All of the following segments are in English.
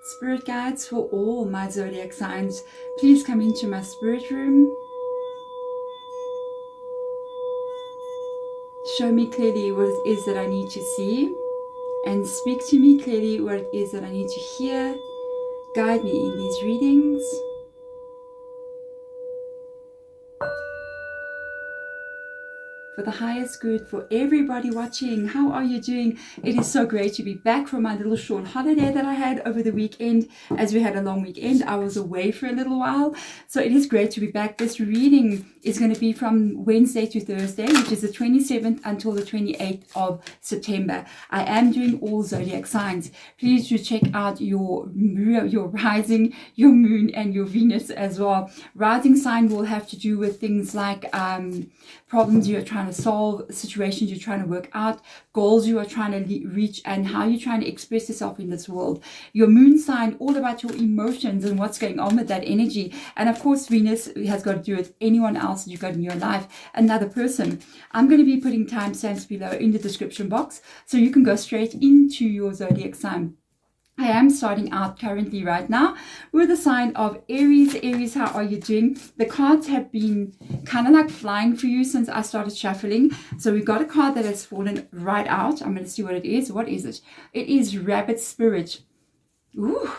Spirit guides for all my zodiac signs, please come into my spirit room. Show me clearly what it is that I need to see, and speak to me clearly what it is that I need to hear. Guide me in these readings. For the highest good for everybody watching. How are you doing? It is so great to be back from my little short holiday that I had over the weekend. As we had a long weekend, I was away for a little while. So it is great to be back. This reading is going to be from Wednesday to Thursday, which is the 27th until the 28th of September. I am doing all zodiac signs. Please do check out your rising, your moon, and your Venus as well. Rising sign will have to do with things like problems you're trying to solve, situations you're trying to work out, goals you are trying to reach, and how you're trying to express yourself in this world. Your moon sign, all about your emotions and what's going on with that energy. And of course, Venus has got to do with anyone else that you've got in your life, another person. I'm going to be putting timestamps below in the description box so you can go straight into your zodiac sign. I am starting out currently right now with the sign of Aries. Aries, how are you doing? The cards have been kind of like flying for you since I started shuffling. So we've got a card that has fallen right out. I'm going to see what it is. What is it? It is Rabbit Spirit. Ooh.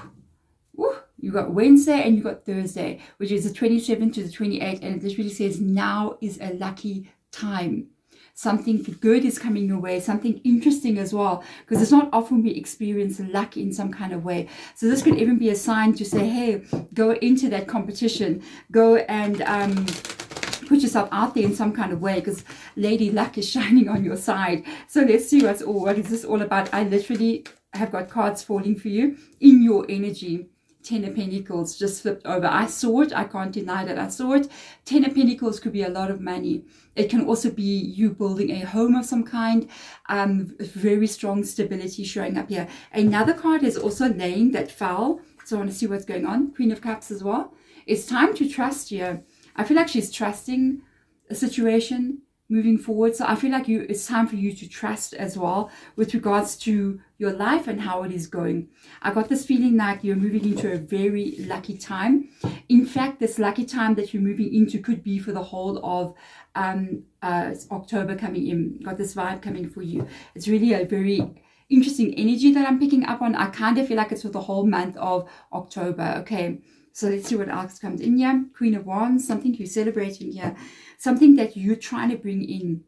Ooh. You got Wednesday and you got Thursday, which is the 27th to the 28th. And it literally says now is a lucky time. Something good is coming your way, something interesting as well, because it's not often we experience luck in some kind of way. So this could even be a sign to say, hey, go into that competition, go and put yourself out there in some kind of way, because Lady Luck is shining on your side. So let's see what is this all about. I literally have got cards falling for you in your energy. 10 of Pentacles just flipped over. I saw it. I can't deny that I saw it. 10 of Pentacles could be a lot of money. It can also be you building a home of some kind. Very strong stability showing up here. Another card is also laying that fell. So I want to see what's going on. Queen of Cups as well. It's time to trust here. I feel like she's trusting a situation moving forward. So I feel like it's time for you to trust as well with regards to your life and how it is going. I got this feeling like you're moving into a very lucky time. In fact, this lucky time that you're moving into could be for the whole of October coming in. Got this vibe coming for you. It's really a very interesting energy that I'm picking up on. I kind of feel like it's for the whole month of October. Okay, so let's see what else comes in here. Queen of Wands, something you're celebrating here. Something that you're trying to bring in.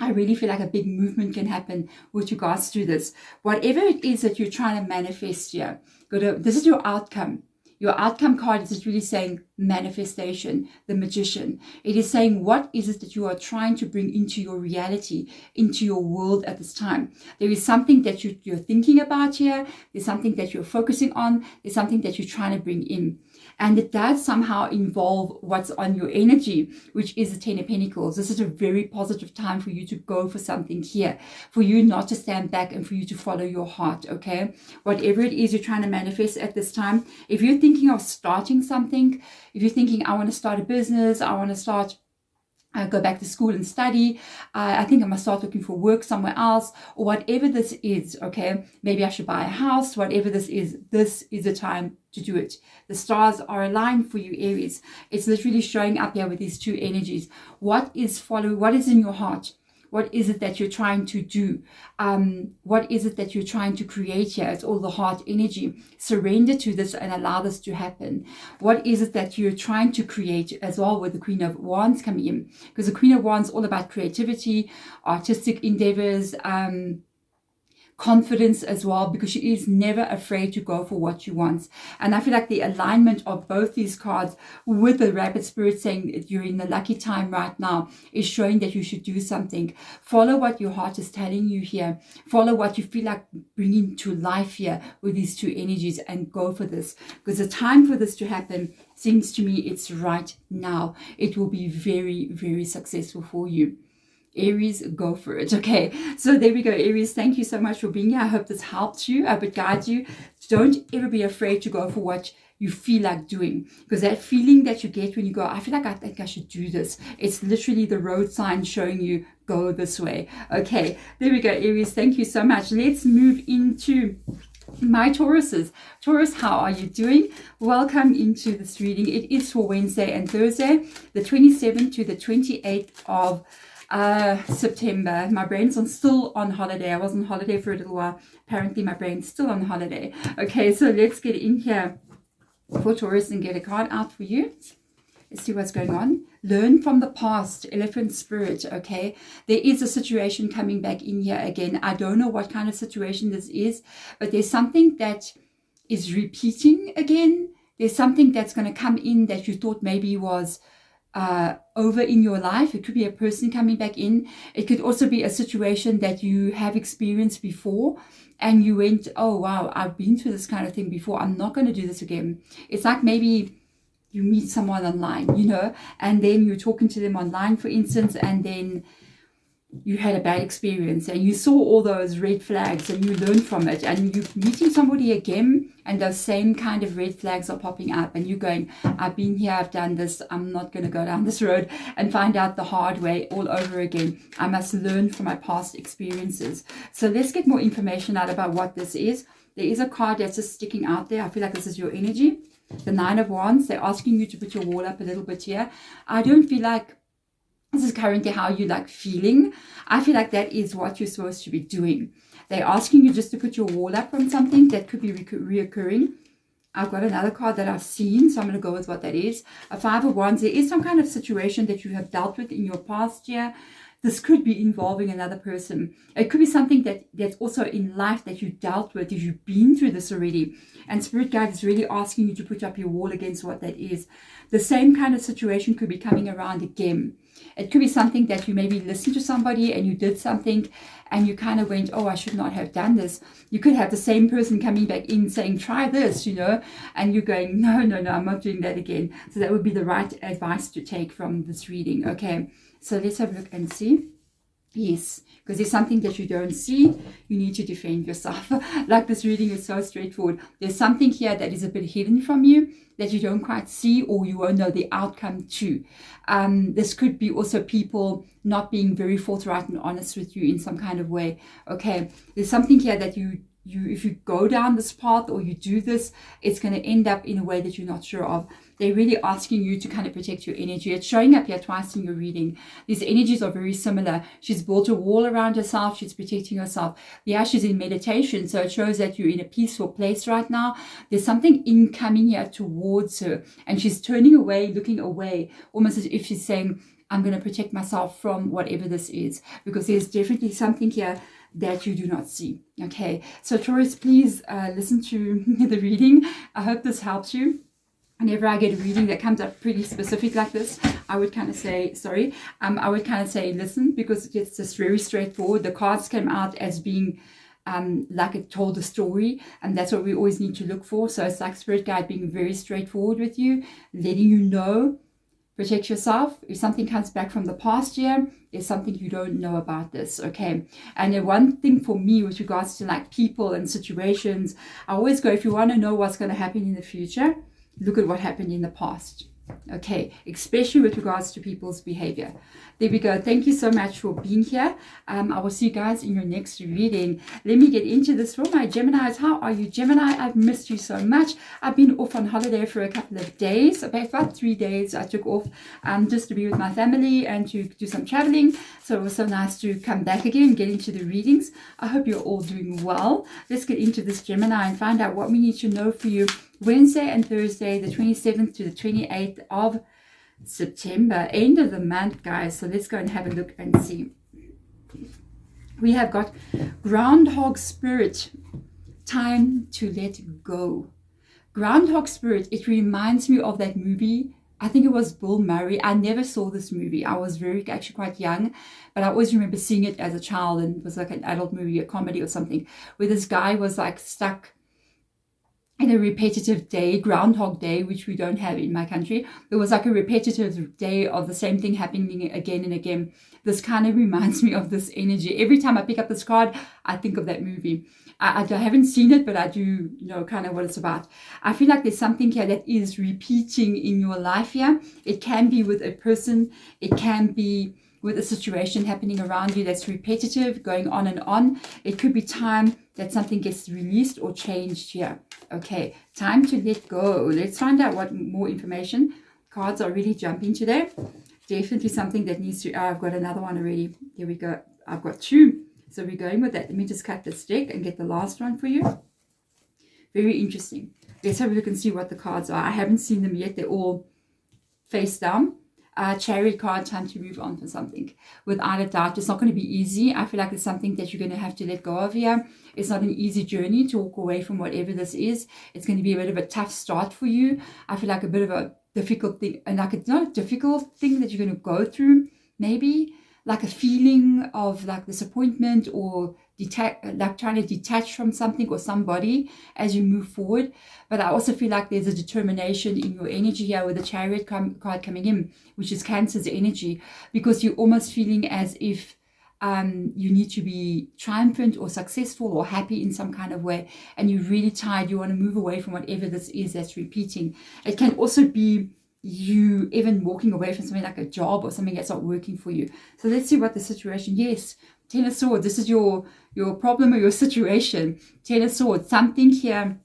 I really feel like a big movement can happen with regards to this. Whatever it is that you're trying to manifest here, this is your outcome. Your outcome card is really saying manifestation, the Magician. It is saying what is it that you are trying to bring into your reality, into your world at this time. There is something that you're thinking about here. There's something that you're focusing on. There's something that you're trying to bring in. And it does somehow involve what's on your energy, which is the 10 of Pentacles. This is a very positive time for you to go for something here, for you not to stand back and for you to follow your heart, okay? Whatever it is you're trying to manifest at this time, if you're thinking of starting something, if you're thinking, I want to start a business, I want to start go back to school and study, I think I must start looking for work somewhere else, or whatever this is, okay? Maybe I should buy a house, whatever this is the time to do it. The stars are aligned for you, Aries. It's literally showing up here with these two energies. What is in your heart? What is it that you're trying to do? What is it that you're trying to create here? It's all the heart energy. Surrender to this and allow this to happen. What is it that you're trying to create as well with the Queen of Wands coming in? Because the Queen of Wands is all about creativity, artistic endeavors, confidence as well, because she is never afraid to go for what she wants. And I feel like the alignment of both these cards with the Rabbit Spirit saying you're in the lucky time right now is showing that you should do something. Follow what your heart is telling you here. Follow what you feel like bringing to life here with these two energies and go for this, because the time for this to happen seems to me it's right now. It will be very, very successful for you. Aries, go for it. Okay, so there we go, Aries. Thank you so much for being here. I hope this helped you. I hope it guides you. Don't ever be afraid to go for what you feel like doing, because that feeling that you get when you go, I feel like I think I should do this, it's literally the road sign showing you go this way. Okay, there we go, Aries. Thank you so much. Let's move into My Tauruses. Taurus, how are you doing? Welcome into this reading. It is for Wednesday and Thursday, the 27th to the 28th of September. My brain's still on holiday. I was on holiday for a little while. Apparently my brain's still on holiday. Okay, so let's get in here for Taurus and get a card out for you. Let's see what's going on. Learn from the past, elephant spirit. Okay, there is a situation coming back in here again. I don't know what kind of situation this is, but there's something that is repeating again. There's something that's going to come in that you thought maybe was over in your life. It could be a person coming back in. It could also be a situation that you have experienced before and you went, oh wow, I've been through this kind of thing before. I'm not going to do this again. It's like maybe you meet someone online, you know, and then you're talking to them online, for instance, and then you had a bad experience and you saw all those red flags and you learned from it, and you're meeting somebody again and those same kind of red flags are popping up and you're going, I've been here, I've done this, I'm not going to go down this road and find out the hard way all over again. I must learn from my past experiences. So let's get more information out about what this is. There is a card that's just sticking out there. I feel like this is your energy. The Nine of Wands. They're asking you to put your wall up a little bit here. I don't feel like this is currently how you like feeling. I feel like that is what you're supposed to be doing. They're asking you just to put your wall up from something that could be reoccurring. I've got another card that I've seen, so I'm going to go with what that is. A Five of Wands. There is some kind of situation that you have dealt with in your past year. This could be involving another person. It could be something that's also in life that you dealt with, if you've been through this already. And Spirit Guide is really asking you to put up your wall against what that is. The same kind of situation could be coming around again. It could be something that you maybe listened to somebody and you did something and you kind of went, oh, I should not have done this. You could have the same person coming back in saying, try this, you know, and you're going, no, I'm not doing that again. So that would be the right advice to take from this reading. Okay, so let's have a look and see. Yes, because there's something that you don't see, you need to defend yourself. Like this reading is so straightforward. There's something here that is a bit hidden from you that you don't quite see, or you won't know the outcome to. This could be also people not being very forthright and honest with you in some kind of way. Okay, there's something here that you if you go down this path or you do this, it's going to end up in a way that you're not sure of. They're really asking you to kind of protect your energy. It's showing up here twice in your reading. These energies are very similar. She's built a wall around herself. She's protecting herself. Yeah, she's in meditation. So it shows that you're in a peaceful place right now. There's something incoming here towards her. And she's turning away, looking away, almost as if she's saying, I'm going to protect myself from whatever this is. Because there's definitely something here that you do not see. Okay, so Taurus, please listen to the reading. I hope this helps you. Whenever I get a reading that comes up pretty specific like this, I would kind of say, I would kind of say listen, because it's just very straightforward. The cards came out as being like it told a story, and that's what we always need to look for. So it's like Spirit Guide being very straightforward with you, letting you know, protect yourself. If something comes back from the past year, there's something you don't know about this. Okay, and the one thing for me with regards to like people and situations, I always go, if you want to know what's going to happen in the future, look at what happened in the past. Okay, especially with regards to people's behavior. There we go. Thank you so much for being here. I will see you guys in your next reading. Let me get into this for my Geminis. How are you, Gemini? I've missed you so much. I've been off on holiday for a couple of days, about 3 days. I took off just to be with my family and to do some traveling. So it was so nice to come back again and get into the readings. I hope you're all doing well. Let's get into this, Gemini, and find out what we need to know for you Wednesday and Thursday, the 27th to the 28th of September, end of the month, guys. So let's go and have a look and see. We have got Groundhog Spirit, time to let go. Groundhog Spirit, it reminds me of that movie. I think it was Bill Murray. I never saw this movie. I was actually quite young, but I always remember seeing it as a child, and it was like an adult movie, a comedy or something, where this guy was like stuck in a repetitive day, Groundhog Day, which we don't have in my country. It was like a repetitive day of the same thing happening again and again. This kind of reminds me of this energy. Every time I pick up this card, I think of that movie. I haven't seen it, but I do know kind of what it's about. I feel like there's something here that is repeating in your life here. It can be with a person. It can be with a situation happening around you that's repetitive, going on and on. It could be time that something gets released or changed here. Okay, time to let go. Let's find out what more information. Cards are really jumping today. Definitely something that needs to... I've got another one already. Here we go. I've got 2. So we're going with that. Let me just cut this deck and get the last one for you. Very interesting. Let's have a look and see what the cards are. I haven't seen them yet. They're all face down. Chariot card, time to move on from something. Without a doubt, it's not going to be easy. I feel like it's something that you're going to have to let go of here. It's not an easy journey to walk away from whatever this is. It's going to be a bit of a tough start for you. I feel like a bit of a difficult thing, and like it's not a difficult thing that you're going to go through, maybe like a feeling of like disappointment or like trying to detach from something or somebody as you move forward. But I also feel like there's a determination in your energy here with the Chariot card coming in, which is Cancer's energy, because you're almost feeling as if you need to be triumphant or successful or happy in some kind of way, and you're really tired. You want to move away from whatever this is that's repeating. It can also be you even walking away from something like a job or something that's not working for you. So let's see what the situation... Yes, Ten of Swords. This is your problem or your situation. Ten of Swords. Something here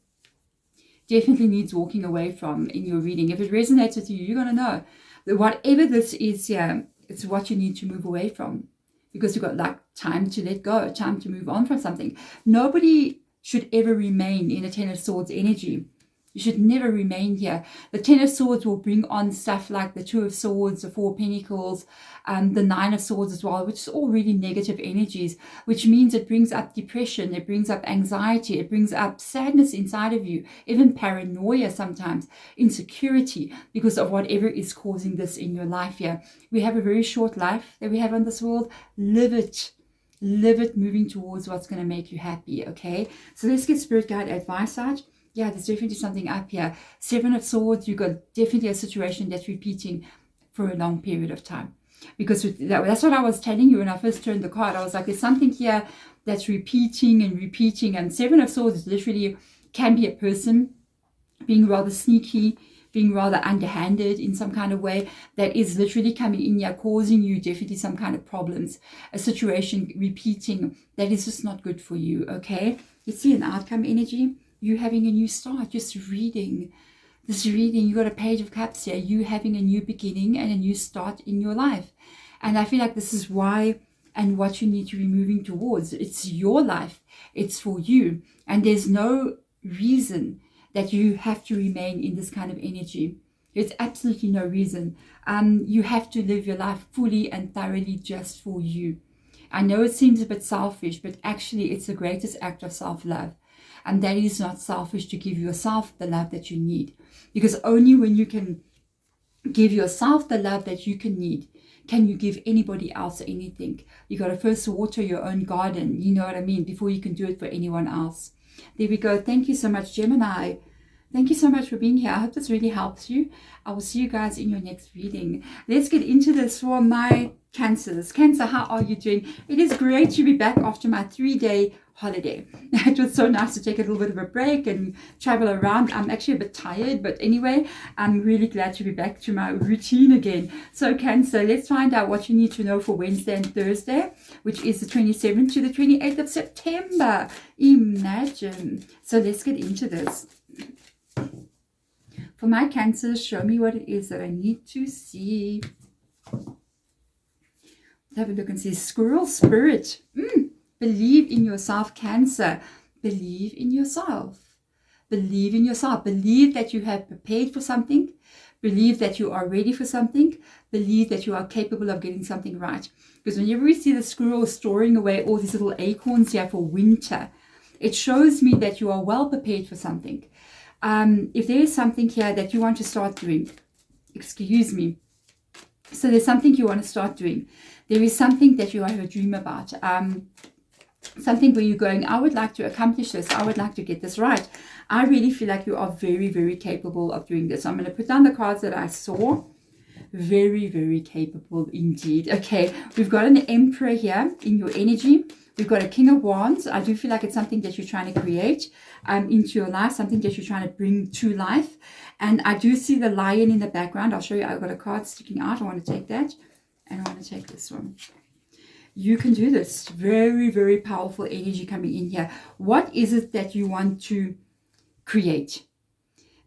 definitely needs walking away from in your reading. If it resonates with you, you're going to know that whatever this is here, it's what you need to move away from, because you've got like time to let go, time to move on from something. Nobody should ever remain in a Ten of Swords energy. You should never remain here. The Ten of Swords will bring on stuff like the Two of Swords, the Four of Pentacles, the Nine of Swords as well, which is all really negative energies, which means it brings up depression, it brings up anxiety, it brings up sadness inside of you, even paranoia sometimes, insecurity, because of whatever is causing this in your life here. We have a very short life that we have on this world. Live it. Live it, moving towards what's going to make you happy, okay? So let's get Spirit Guide advice out. Yeah, there's definitely something up here. Seven of Swords, you've got definitely a situation that's repeating for a long period of time. Because that's what I was telling you when I first turned the card. I was like, there's something here that's repeating and repeating. And Seven of Swords literally can be a person being rather sneaky, being rather underhanded in some kind of way, that is literally coming in here, causing you definitely some kind of problems. A situation repeating that is just not good for you, okay? You see an outcome energy. You having a new start, just reading. This reading, you got a Page of Cups here. You having a new beginning and a new start in your life. And I feel like this is why and what you need to be moving towards. It's your life. It's for you. And there's no reason that you have to remain in this kind of energy. There's absolutely no reason. You have to live your life fully and thoroughly just for you. I know it seems a bit selfish, but actually it's the greatest act of self-love. And that is not selfish, to give yourself the love that you need. Because only when you can give yourself the love that you need, can you give anybody else anything. You got to first water your own garden, you know what I mean, before you can do it for anyone else. There we go. Thank you so much, Gemini. Thank you so much for being here. I hope this really helps you. I will see you guys in your next reading. Let's get into this for my Cancers. Cancer, how are you doing? It is great to be back after my 3-day holiday. It was so nice to take a little bit of a break and travel around. I'm actually a bit tired, but anyway, I'm really glad to be back to my routine again. So Cancer, let's find out what you need to know for Wednesday and Thursday, which is the 27th to the 28th of September. Imagine. So let's get into this. For my Cancers, show me what it is that I need to see. Let's have a look and see. Squirrel Spirit. Believe in yourself, Cancer. Believe in yourself. Believe in yourself. Believe that you have prepared for something. Believe that you are ready for something. Believe that you are capable of getting something right. Because whenever we see the squirrel storing away all these little acorns here for winter, it shows me that you are well prepared for something. If there is something here that you want to start doing, excuse me. So there's something you want to start doing. There is something that you have a dream about. Something where you're going, I would like to accomplish this. I would like to get this right. I really feel like you are very, very capable of doing this. I'm going to put down the cards that I saw. Very, very capable indeed. Okay, we've got an Emperor here in your energy. We've got a King of Wands. I do feel like it's something that you're trying to create into your life, something that you're trying to bring to life. And I do see the Lion in the background. I'll show you. I've got a card sticking out. I want to take that. And I want to take this one. You can do this. Very, very powerful energy coming in here. What is it that you want to create?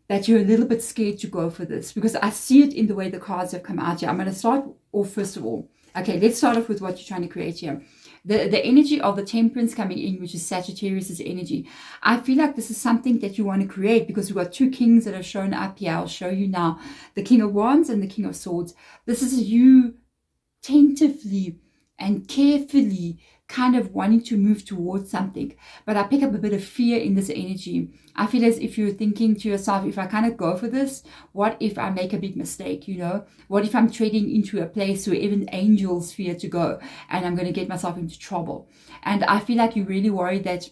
That you're a little bit scared to go for this? Because I see it in the way the cards have come out here. I'm going to start off first of all. Okay, let's start off with what you're trying to create here. The energy of the Temperance coming in, which is Sagittarius's energy. I feel like this is something that you want to create because we've got two kings that have shown up here. I'll show you now. The King of Wands and the King of Swords. This is you tentatively and carefully kind of wanting to move towards something. But I pick up a bit of fear in this energy. I feel as if you're thinking to yourself, if I kind of go for this, what if I make a big mistake, you know? What if I'm treading into a place where even angels fear to go and I'm going to get myself into trouble? And I feel like you're really worried that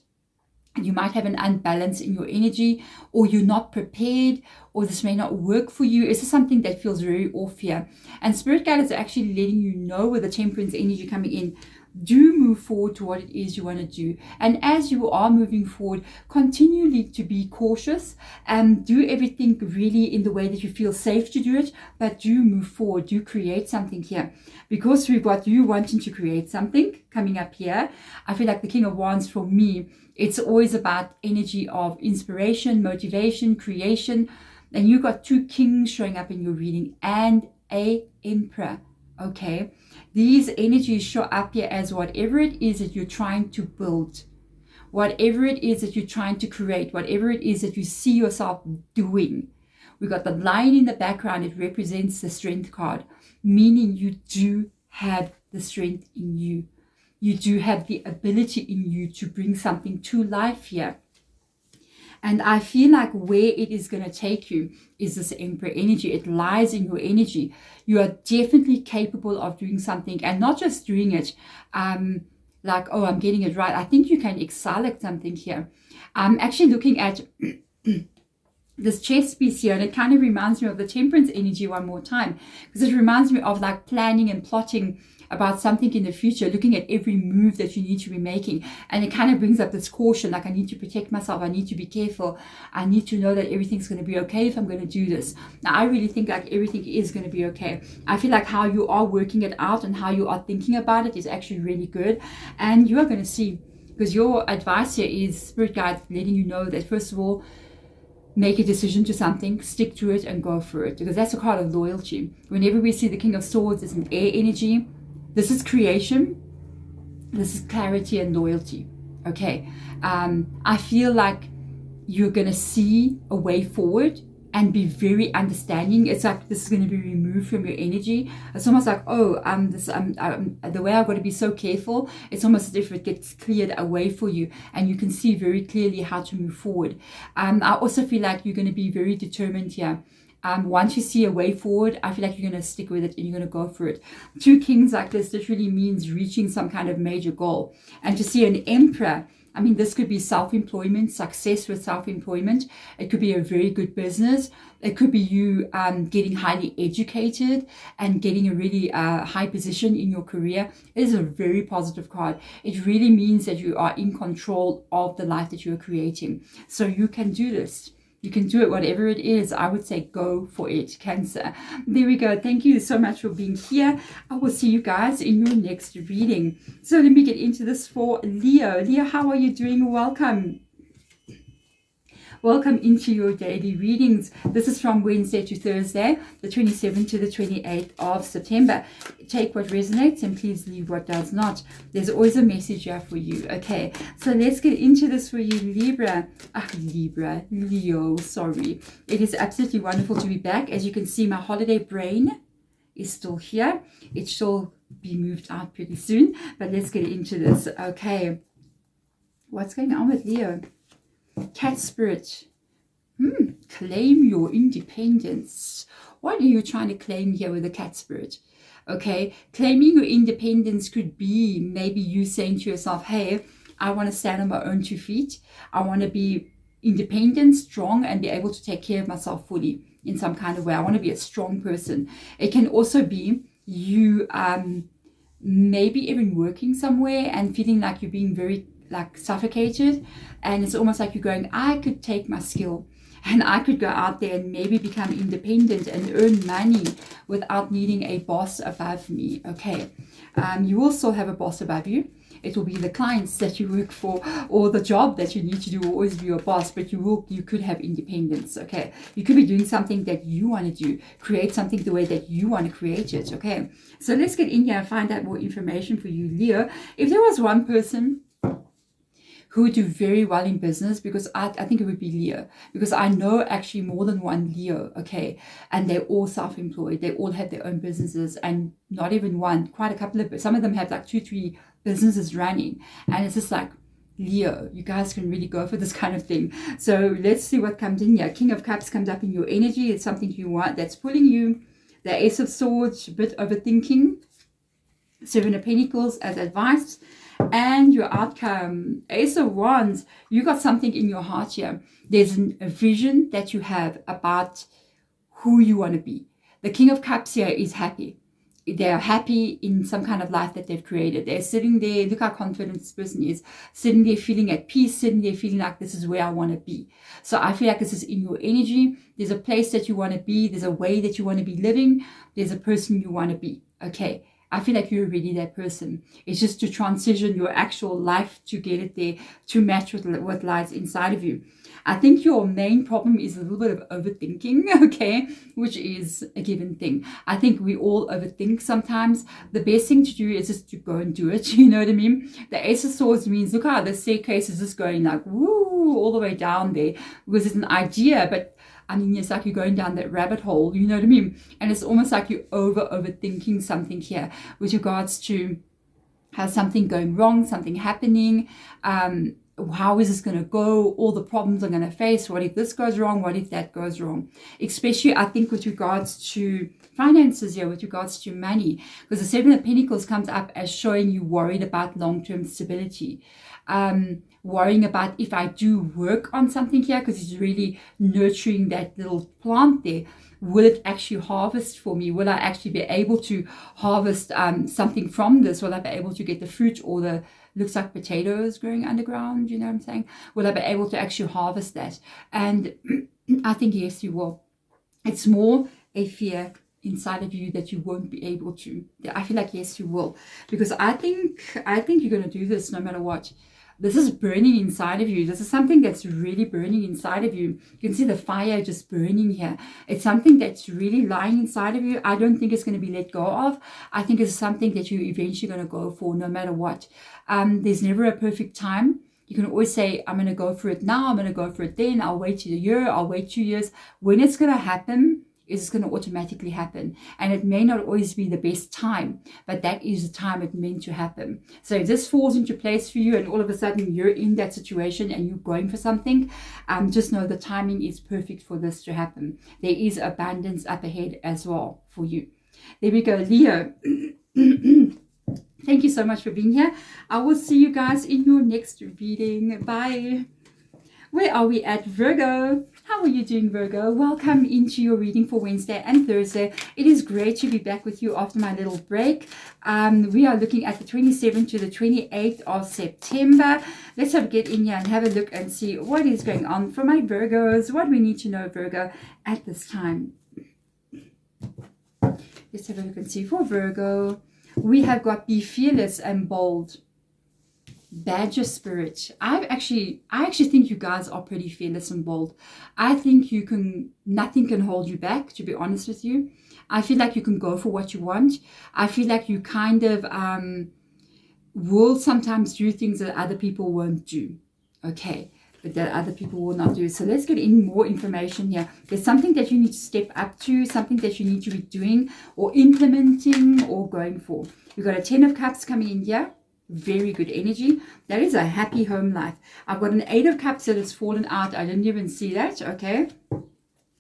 you might have an unbalance in your energy, or you're not prepared, or this may not work for you. Is this something that feels very off here? And Spirit Guides are actually letting you know, with the Temperance energy coming in, do move forward to what it is you want to do. And as you are moving forward, continually to be cautious and do everything really in the way that you feel safe to do it, but do move forward, do create something here. Because we've got you wanting to create something coming up here. I feel like the King of Wands, for me, it's always about energy of inspiration, motivation, creation. And you've got two kings showing up in your reading and a emperor. Okay, these energies show up here as whatever it is that you're trying to build, whatever it is that you're trying to create, whatever it is that you see yourself doing. We've got the lion in the background. It represents the strength card, meaning you do have the strength in you. You do have the ability in you to bring something to life here. And I feel like where it is going to take you is this Emperor energy. It lies in your energy. You are definitely capable of doing something, and not just doing it like, oh, I'm getting it right. I think you can excel at something here. I'm actually looking at this chess piece here, and it kind of reminds me of the Temperance energy one more time, because it reminds me of like planning and plotting about something in the future, looking at every move that you need to be making. And it kind of brings up this caution, like I need to protect myself, I need to be careful, I need to know that everything's going to be okay if I'm going to do this. Now, I really think like everything is going to be okay. I feel like how you are working it out and how you are thinking about it is actually really good. And you are going to see, because your advice here is Spirit Guides letting you know that, first of all, make a decision to something, stick to it and go for it, because that's a card of loyalty. Whenever we see the King of Swords, it's an air energy. This is creation, this is clarity and loyalty. Okay, I feel like you're going to see a way forward and be very understanding. It's like this is going to be removed from your energy. It's almost like, oh, the way I've got to be so careful. It's almost as if it gets cleared away for you, and you can see very clearly how to move forward. I also feel like you're going to be very determined here. Once you see a way forward, I feel like you're going to stick with it and you're going to go for it. Two kings like this literally means reaching some kind of major goal. And to see an emperor, I mean, this could be self-employment, success with self-employment. It could be a very good business. It could be you getting highly educated and getting a really high position in your career. It is a very positive card. It really means that you are in control of the life that you are creating. So you can do this. You can do it, whatever it is. I would say go for it, Cancer. There we go. Thank you so much for being here. I will see you guys in your next reading. So let me get into this for Leo. Leo, how are you doing? Welcome. Welcome into your daily readings. This is from Wednesday to Thursday, the 27th to the 28th of September. Take what resonates and please leave what does not. There's always a message here for you. Okay, so let's get into this for you, Leo, sorry. It is absolutely wonderful to be back. As you can see, my holiday brain is still here. It shall be moved out pretty soon, but let's get into this. Okay, what's going on with Leo? Cat spirit, claim your independence. What are you trying to claim here with the cat spirit? Okay, claiming your independence could be maybe you saying to yourself, hey, I want to stand on my own 2 feet. I want to be independent, strong, and be able to take care of myself fully in some kind of way. I want to be a strong person. It can also be you maybe even working somewhere and feeling like you're being very like suffocated, and it's almost like you're going, I could take my skill and I could go out there and maybe become independent and earn money without needing a boss above me. Okay, you will still have a boss above you. It will be the clients that you work for, or the job that you need to do will always be your boss, but you could have independence. Okay, you could be doing something that you want to do, create something the way that you want to create it. Okay, so let's get in here and find out more information for you, Leo. If there was one person who would do very well in business, because I think it would be Leo, because I know actually more than one Leo, okay, and they're all self-employed, they all have their own businesses, and not even one, quite a couple of, some of them have like 2-3 businesses running, and it's just like, Leo, you guys can really go for this kind of thing. So let's see what comes in here. King of Cups comes up in your energy. It's something you want that's pulling you. The Ace of Swords, a bit overthinking. Seven of Pentacles as advice. And your outcome, Ace of Wands, you got something in your heart here. There's a vision that you have about who you want to be. The King of Cups here is happy. They are happy in some kind of life that they've created. They're sitting there, look how confident this person is, sitting there feeling at peace, sitting there feeling like this is where I want to be. So I feel like this is in your energy. There's a place that you want to be. There's a way that you want to be living. There's a person you want to be. Okay. I feel like you're already that person. It's just to transition your actual life to get it there, to match with what lies inside of you. I think your main problem is a little bit of overthinking, okay, which is a given thing. I think we all overthink sometimes. The best thing to do is just to go and do it, you know what I mean? The Ace of Swords means, look how the staircase is just going like, woo, all the way down there, because it's an idea, but I mean, it's like you're going down that rabbit hole, you know what I mean? And it's almost like you're overthinking something here with regards to has something going wrong, something happening, how is this going to go, all the problems I'm going to face, what if this goes wrong, what if that goes wrong, especially I think with regards to finances here, with regards to money, because the Seven of Pentacles comes up as showing you worried about long-term stability, worrying about if I do work on something here, because it's really nurturing that little plant there, will it actually harvest for me? Will I actually be able to harvest something from this? Will I be able to get the fruit or the, looks like potatoes growing underground, you know what I'm saying? Will I be able to actually harvest that? And I think yes, you will. It's more a fear inside of you that you won't be able to. I feel like yes, you will, because I think you're going to do this no matter what. This is burning inside of you. This is something that's really burning inside of you. You can see the fire just burning here. It's something that's really lying inside of you. I don't think it's going to be let go of. I think it's something that you're eventually going to go for no matter what. There's never a perfect time. You can always say, I'm going to go for it now. I'm going to go for it then. I'll wait a year. I'll wait 2 years. When it's going to happen, is going to automatically happen, and it may not always be the best time, but that is the time it meant to happen. So if this falls into place for you and all of a sudden you're in that situation and you're going for something, just know the timing is perfect for this to happen. There is abundance up ahead as well for you. There we go, Leo. Thank you so much for being here. I will see you guys in your next reading. Bye. Where are we at, Virgo? How are you doing, Virgo? Welcome into your reading for Wednesday and Thursday. It is great to be back with you after my little break. We are looking at the 27th to the 28th of September. Let's get in here and have a look and see what is going on for my Virgos. What do we need to know, Virgo, at this time? Let's have a look and see for Virgo. We have got be fearless and bold. Badger spirit. I actually think you guys are pretty fearless and bold. I think nothing can hold you back, to be honest with you. I feel like you can go for what you want. I feel like you kind of will sometimes do things that other people won't do. Okay, but that other people will not do. So let's get in more information here. There's something that you need to step up to, something that you need to be doing or implementing or going for. We've got a 10 of Cups coming in here. Very good energy. That is a happy home life. I've got an 8 of Cups that has fallen out. I didn't even see that. Okay.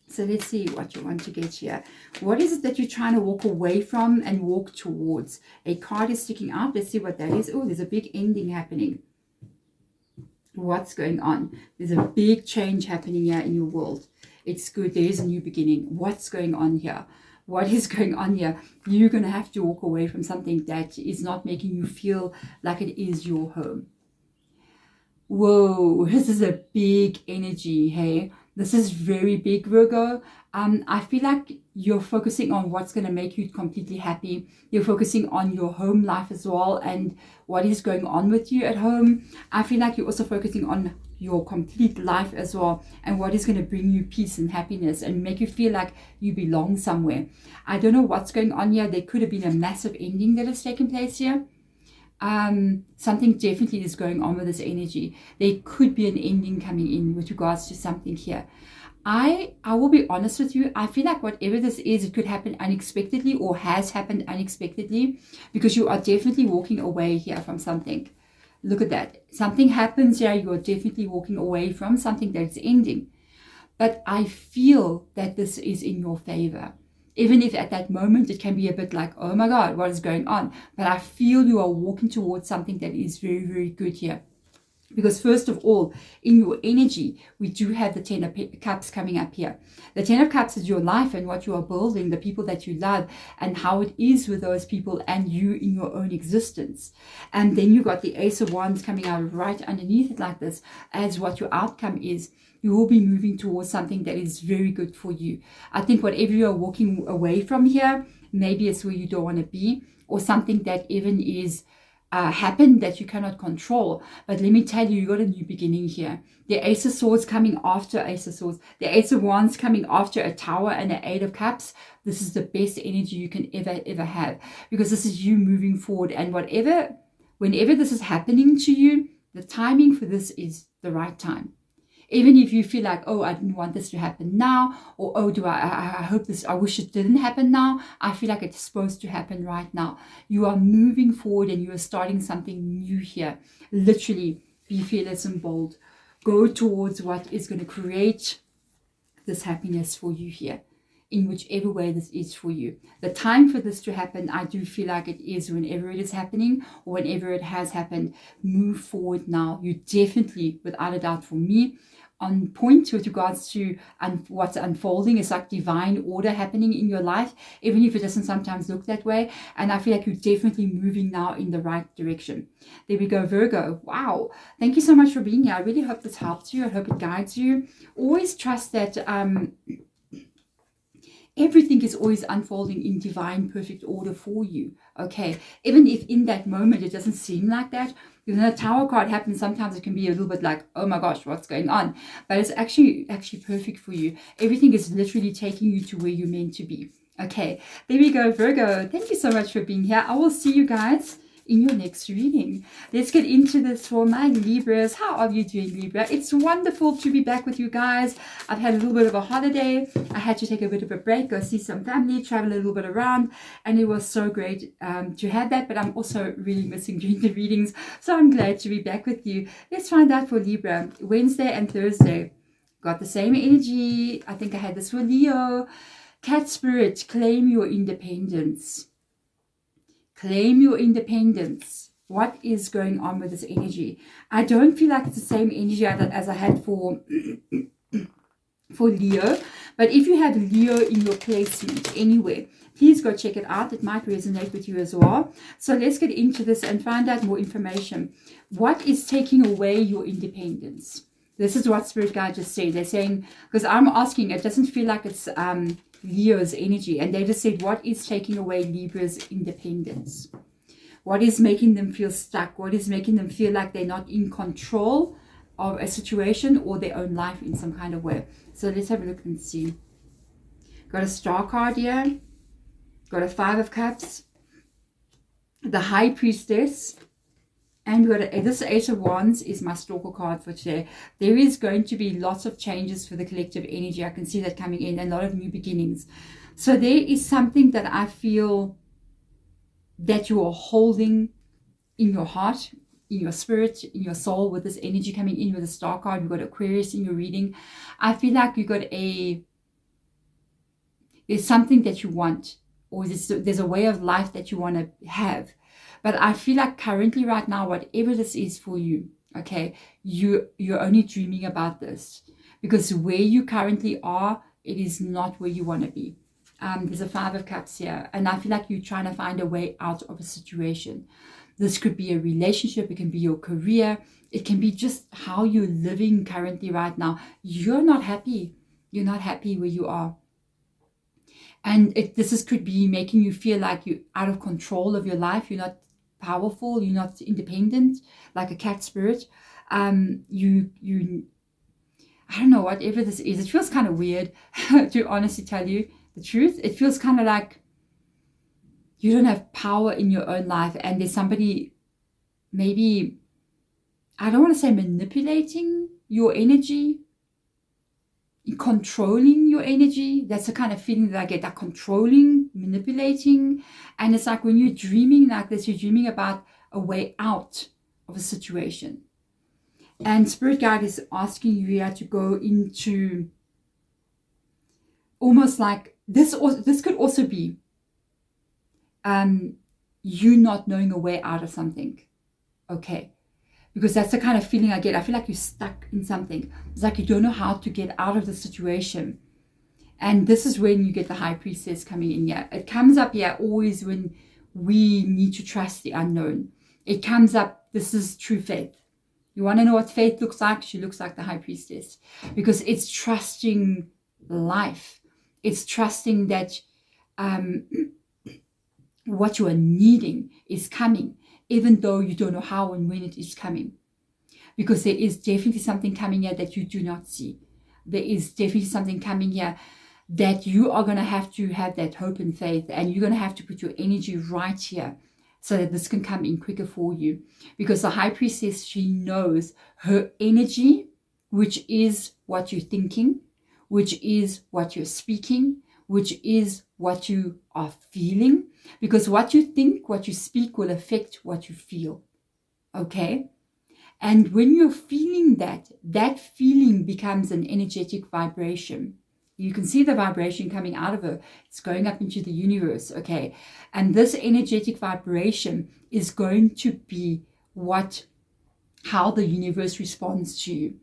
So let's see what you want to get here. What is it that you're trying to walk away from and walk towards? A card is sticking out. Let's see what that is. Oh, there's a big ending happening. What's going on? There's a big change happening here in your world. It's good. There is a new beginning. What's going on here? What is going on here? You're going to have to walk away from something that is not making you feel like it is your home. Whoa, this is a big energy, hey? This is very big, Virgo. I feel like you're focusing on what's going to make you completely happy. You're focusing on your home life as well and what is going on with you at home. I feel like you're also focusing on your complete life as well and what is going to bring you peace and happiness and make you feel like you belong somewhere. I don't know what's going on here. There could have been a massive ending that has taken place here. Something definitely is going on with this energy. There could be an ending coming in with regards to something here. I will be honest with you. I feel like whatever this is, it could happen unexpectedly or has happened unexpectedly, because you are definitely walking away here from something. Look at that. Something happens here. You are definitely walking away from something that's ending. But I feel that this is in your favor. Even if at that moment it can be a bit like, oh my God, what is going on? But I feel you are walking towards something that is very, very good here. Because first of all, in your energy, we do have the 10 of Cups coming up here. The 10 of Cups is your life and what you are building, the people that you love, and how it is with those people and you in your own existence. And then you got the Ace of Wands coming out right underneath it like this as what your outcome is. You will be moving towards something that is very good for you. I think whatever you are walking away from here, maybe it's where you don't want to be, or something that even is happened that you cannot control. But let me tell you, you got a new beginning here. The Ace of Swords coming after Ace of Swords. The Ace of Wands coming after a Tower and an Eight of Cups. This is the best energy you can ever have, because this is you moving forward. And whenever this is happening to you, the timing for this is the right time. Even if you feel like, oh, I didn't want this to happen now, or oh, I hope this, I wish it didn't happen now. I feel like it's supposed to happen right now. You are moving forward and you are starting something new here. Literally, be fearless and bold. Go towards what is going to create this happiness for you here, in whichever way this is for you. The time for this to happen, I do feel like it is whenever it is happening or whenever it has happened. Move forward now. You definitely, without a doubt for me, on point with regards to what's unfolding. It's like divine order happening in your life, even if it doesn't sometimes look that way. And I feel like you're definitely moving now in the right direction. There we go, Virgo. Wow. Thank you so much for being here. I really hope this helps you. I hope it guides you. Always trust that everything is always unfolding in divine, perfect order for you. Okay, even if in that moment it doesn't seem like that. When a Tower card happens, sometimes it can be a little bit like, oh my gosh, what's going on? But it's actually perfect for you. Everything is literally taking you to where you're meant to be. Okay, there we go, Virgo. Thank you so much for being here. I will see you guys in your next reading. Let's get into this for my Libras. How are you doing, Libra? It's wonderful to be back with you guys. I've had a little bit of a holiday. I had to take a bit of a break, go see some family, travel a little bit around, and it was so great to have that. But I'm also really missing doing the readings, so I'm glad to be back with you. Let's find out for Libra. Wednesday and Thursday got the same energy. I think I had this for Leo. Cat Spirit, claim your independence. Claim your independence. What is going on with this energy? I don't feel like it's the same energy as I had for Leo. But if you have Leo in your placement anywhere, please go check it out. It might resonate with you as well. So let's get into this and find out more information. What is taking away your independence? This is what Spirit Guide just said. They're saying, because I'm asking, it doesn't feel like it's Leo's energy, and they just said, what is taking away Libra's independence? What is making them feel stuck? What is making them feel like they're not in control of a situation or their own life in some kind of way? So let's have a look and see. Got a Star card here. Got a Five of Cups. The High Priestess. And we got this Ace of Wands is my Stalker card for today. There is going to be lots of changes for the collective energy. I can see that coming in, and a lot of new beginnings. So there is something that I feel that you are holding in your heart, in your spirit, in your soul, with this energy coming in with the Star card. You've got Aquarius in your reading. I feel like you got there's something that you want, or there's a way of life that you want to have. But I feel like currently right now, whatever this is for you, okay, you're only dreaming about this. Because where you currently are, it is not where you want to be. There's a Five of Cups here. And I feel like you're trying to find a way out of a situation. This could be a relationship. It can be your career. It can be just how you're living currently right now. You're not happy. You're not happy where you are. And this could be making you feel like you're out of control of your life. You're not powerful. You're not independent, like a cat spirit. I don't know, whatever this is. It feels kind of weird to honestly tell you the truth. It feels kind of like you don't have power in your own life, and there's somebody, maybe, I don't want to say manipulating your energy, controlling your energy. That's the kind of feeling that I get, that controlling, manipulating. And it's like when you're dreaming like this, you're dreaming about a way out of a situation. And Spirit Guide is asking you here to go into almost like this. This could also be you not knowing a way out of something. Okay. Because that's the kind of feeling I get. I feel like you're stuck in something. It's like you don't know how to get out of the situation. And this is when you get the High Priestess coming in here. It comes up here always when we need to trust the unknown. It comes up, this is true faith. You want to know what faith looks like? She looks like the High Priestess. Because it's trusting life. It's trusting that what you are needing is coming, even though you don't know how and when it is coming. Because there is definitely something coming here that you do not see. There is definitely something coming here that you are going to have that hope and faith, and you're going to have to put your energy right here so that this can come in quicker for you. Because the High Priestess, she knows her energy, which is what you're thinking, which is what you're speaking, which is what you are feeling. Because what you think, what you speak will affect what you feel. Okay? And when you're feeling that feeling becomes an energetic vibration. You can see the vibration coming out of her. It's going up into the universe, okay? And this energetic vibration is going to be how the universe responds to you.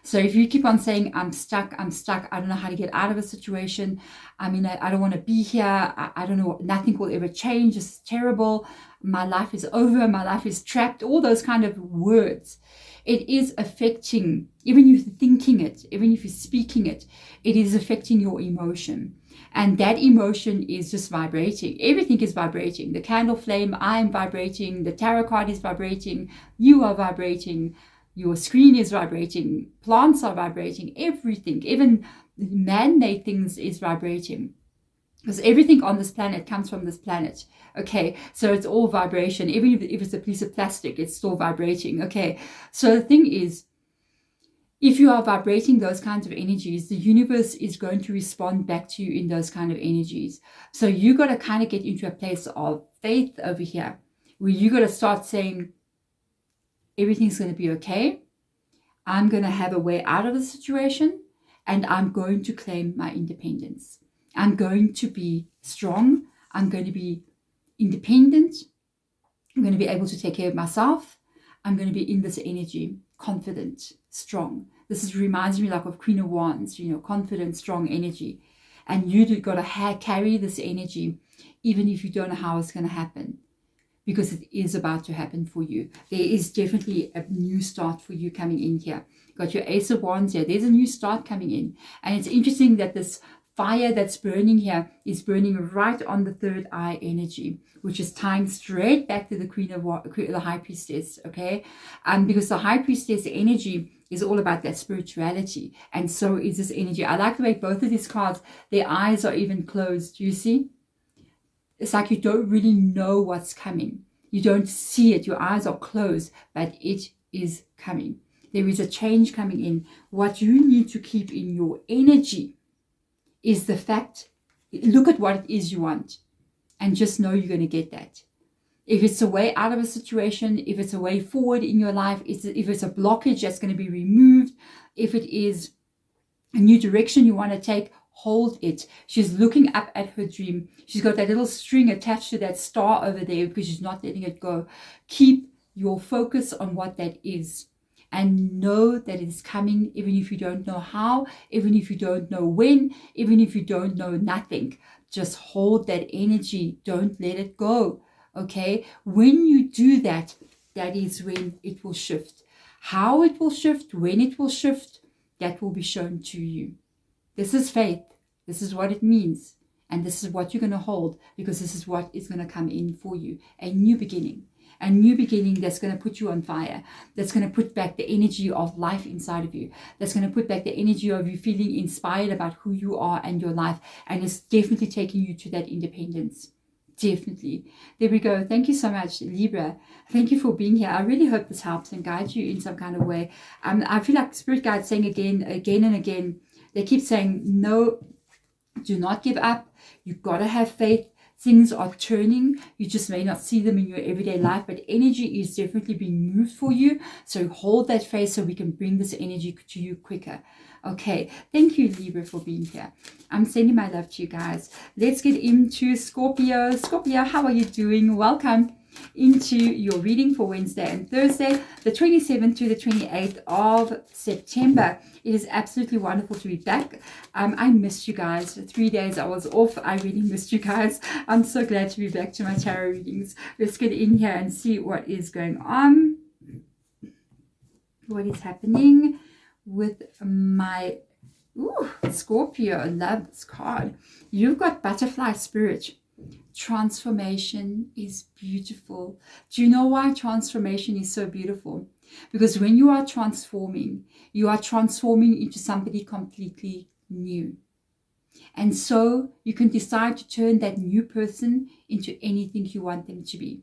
So if you keep on saying, I'm stuck, I don't know how to get out of a situation, I mean, I don't want to be here, I don't know, nothing will ever change, it's terrible, my life is over, my life is trapped, all those kind of words. It is affecting, even if you're thinking it, even if you're speaking it, it is affecting your emotion. And that emotion is just vibrating. Everything is vibrating. The candle flame, I am vibrating. The tarot card is vibrating. You are vibrating. Your screen is vibrating. Plants are vibrating. Everything, even man-made things, is vibrating. Because everything on this planet comes from this planet. Okay, so it's all vibration. Even if it's a piece of plastic, it's still vibrating. Okay, so the thing is, if you are vibrating those kinds of energies, the universe is going to respond back to you in those kind of energies. So you got to kind of get into a place of faith over here, where you got to start saying, everything's going to be okay. I'm going to have a way out of the situation, and I'm going to claim my independence. I'm going to be strong. I'm going to be independent. I'm going to be able to take care of myself. I'm going to be in this energy, confident, strong. This reminds me like of Queen of Wands, confident, strong energy. And you got to carry this energy, even if you don't know how it's going to happen, because it is about to happen for you. There is definitely a new start for you coming in here. Got your Ace of Wands here. There's a new start coming in. And it's interesting that this fire that's burning here is burning right on the third eye energy, which is tying straight back to the the High Priestess, okay? Because the High Priestess energy is all about that spirituality, and so is this energy. I like the way both of these cards, their eyes are even closed. Do you see? It's like you don't really know what's coming. You don't see it. Your eyes are closed, but it is coming. There is a change coming in. What you need to keep in your energy is the fact, look at what it is you want, and just know you're going to get that. If it's a way out of a situation, if it's a way forward in your life, if it's a blockage that's going to be removed, if it is a new direction you want to take, hold it. She's looking up at her dream. She's got that little string attached to that star over there because she's not letting it go. Keep your focus on what that is, and know that it's coming, even if you don't know how, even if you don't know when, even if you don't know nothing. Just hold that energy. Don't let it go. Okay, when you do that, that is when it will shift. How it will shift, when it will shift, that will be shown to you. This is faith. This is what it means. And this is what you're going to hold, because this is what is going to come in for you. A new beginning. A new beginning that's going to put you on fire. That's going to put back the energy of life inside of you. That's going to put back the energy of you feeling inspired about who you are and your life. And it's definitely taking you to that independence. Definitely. There we go. Thank you so much, Libra. Thank you for being here. I really hope this helps and guides you in some kind of way. I feel like Spirit Guides saying again and again, they keep saying, no, do not give up. You've got to have faith. Things are turning. You just may not see them in your everyday life, but energy is definitely being moved for you. So hold that faith so we can bring this energy to you quicker. Okay, thank you, Libra, for being here. I'm sending my love to you guys. Let's get into Scorpio. Scorpio, how are you doing? Welcome into your reading for Wednesday and Thursday, the 27th to the 28th of September. It is absolutely wonderful to be back. I missed you guys. 3 days I was off. I really missed you guys. I'm so glad to be back to my tarot readings. Let's get in here and see what is going on. What is happening with my Scorpio. I love this card. You've got butterfly spirit. Transformation is beautiful. Do you know why transformation is so beautiful? Because when you are transforming into somebody completely new. And so you can decide to turn that new person into anything you want them to be.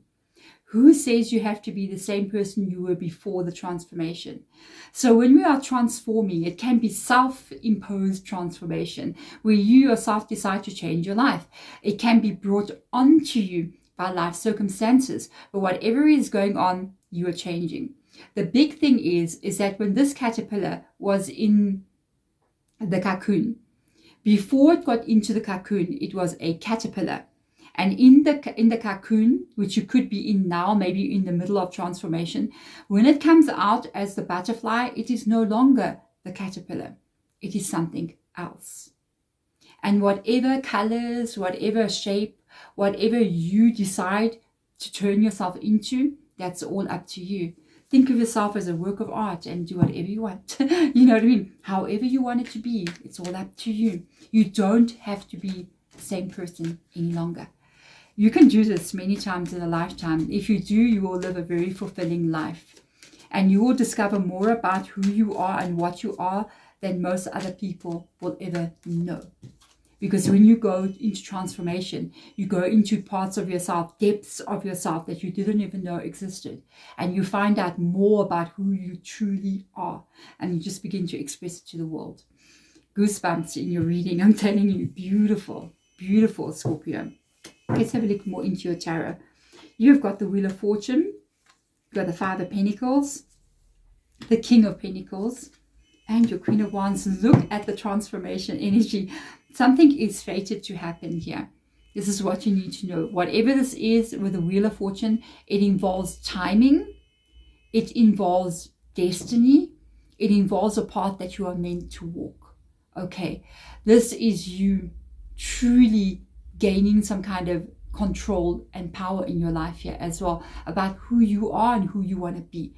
Who says you have to be the same person you were before the transformation? So when we are transforming, it can be self-imposed transformation, where you yourself decide to change your life. It can be brought onto you by life circumstances, but whatever is going on, you are changing. The big thing is that when this caterpillar was in the cocoon, before it got into the cocoon, it was a caterpillar. And in the cocoon, which you could be in now, maybe in the middle of transformation, when it comes out as the butterfly, it is no longer the caterpillar. It is something else. And whatever colors, whatever shape, whatever you decide to turn yourself into, that's all up to you. Think of yourself as a work of art and do whatever you want. You know what I mean? However you want it to be, it's all up to you. You don't have to be the same person any longer. You can do this many times in a lifetime. If you do, you will live a very fulfilling life. And you will discover more about who you are and what you are than most other people will ever know. Because when you go into transformation, you go into parts of yourself, depths of yourself that you didn't even know existed. And you find out more about who you truly are. And you just begin to express it to the world. Goosebumps in your reading. I'm telling you, beautiful, beautiful, Scorpio. Let's have a look more into your tarot. You've got the Wheel of Fortune. You've got the Five of Pentacles, the King of Pentacles, and your Queen of Wands. Look at the transformation energy. Something is fated to happen here. This is what you need to know. Whatever this is with the Wheel of Fortune, it involves timing. It involves destiny. It involves a path that you are meant to walk. Okay, this is you truly gaining some kind of control and power in your life here as well, about who you are and who you want to be.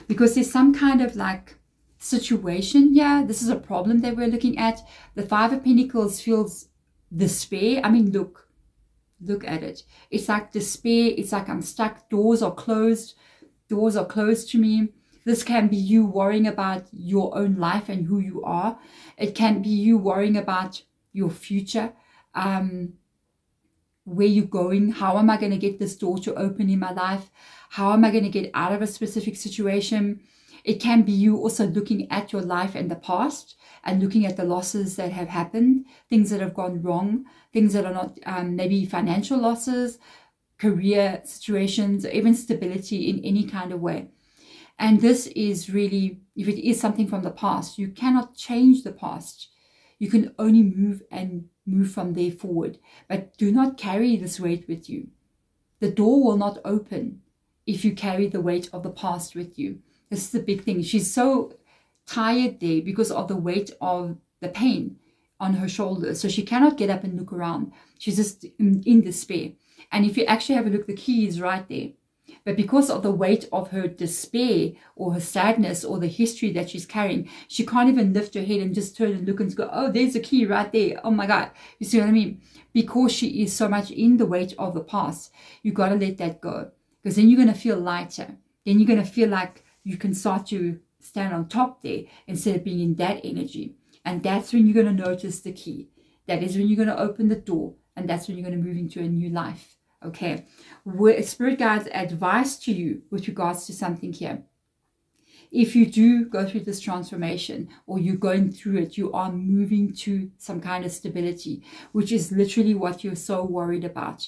Because there's some kind of like situation here. This is a problem that we're looking at. The Five of Pentacles feels despair. I mean, look at it. It's like despair. It's like I'm stuck. Doors are closed. Doors are closed to me. This can be you worrying about your own life and who you are. It can be you worrying about your future. Where you're going, how am I going to get this door to open in my life? How am I going to get out of a specific situation? It can be you also looking at your life in the past and looking at the losses that have happened, things that have gone wrong, things that are not, maybe financial losses, career situations, or even stability in any kind of way. And this is really, if it is something from the past, you cannot change the past. You can only move from there forward. But do not carry this weight with you. The door will not open if you carry the weight of the past with you. This is the big thing. She's so tired there because of the weight of the pain on her shoulders. So she cannot get up and look around. She's just in despair. And if you actually have a look, the key is right there. But because of the weight of her despair or her sadness or the history that she's carrying, she can't even lift her head and just turn and look and go, oh, there's a key right there. Oh my God. You see what I mean? Because she is so much in the weight of the past, you got to let that go. Because then you're going to feel lighter. Then you're going to feel like you can start to stand on top there instead of being in that energy. And that's when you're going to notice the key. That is when you're going to open the door. And that's when you're going to move into a new life. Okay. Spirit guides advice to you with regards to something here. If you do go through this transformation or you're going through it, you are moving to some kind of stability, which is literally what you're so worried about.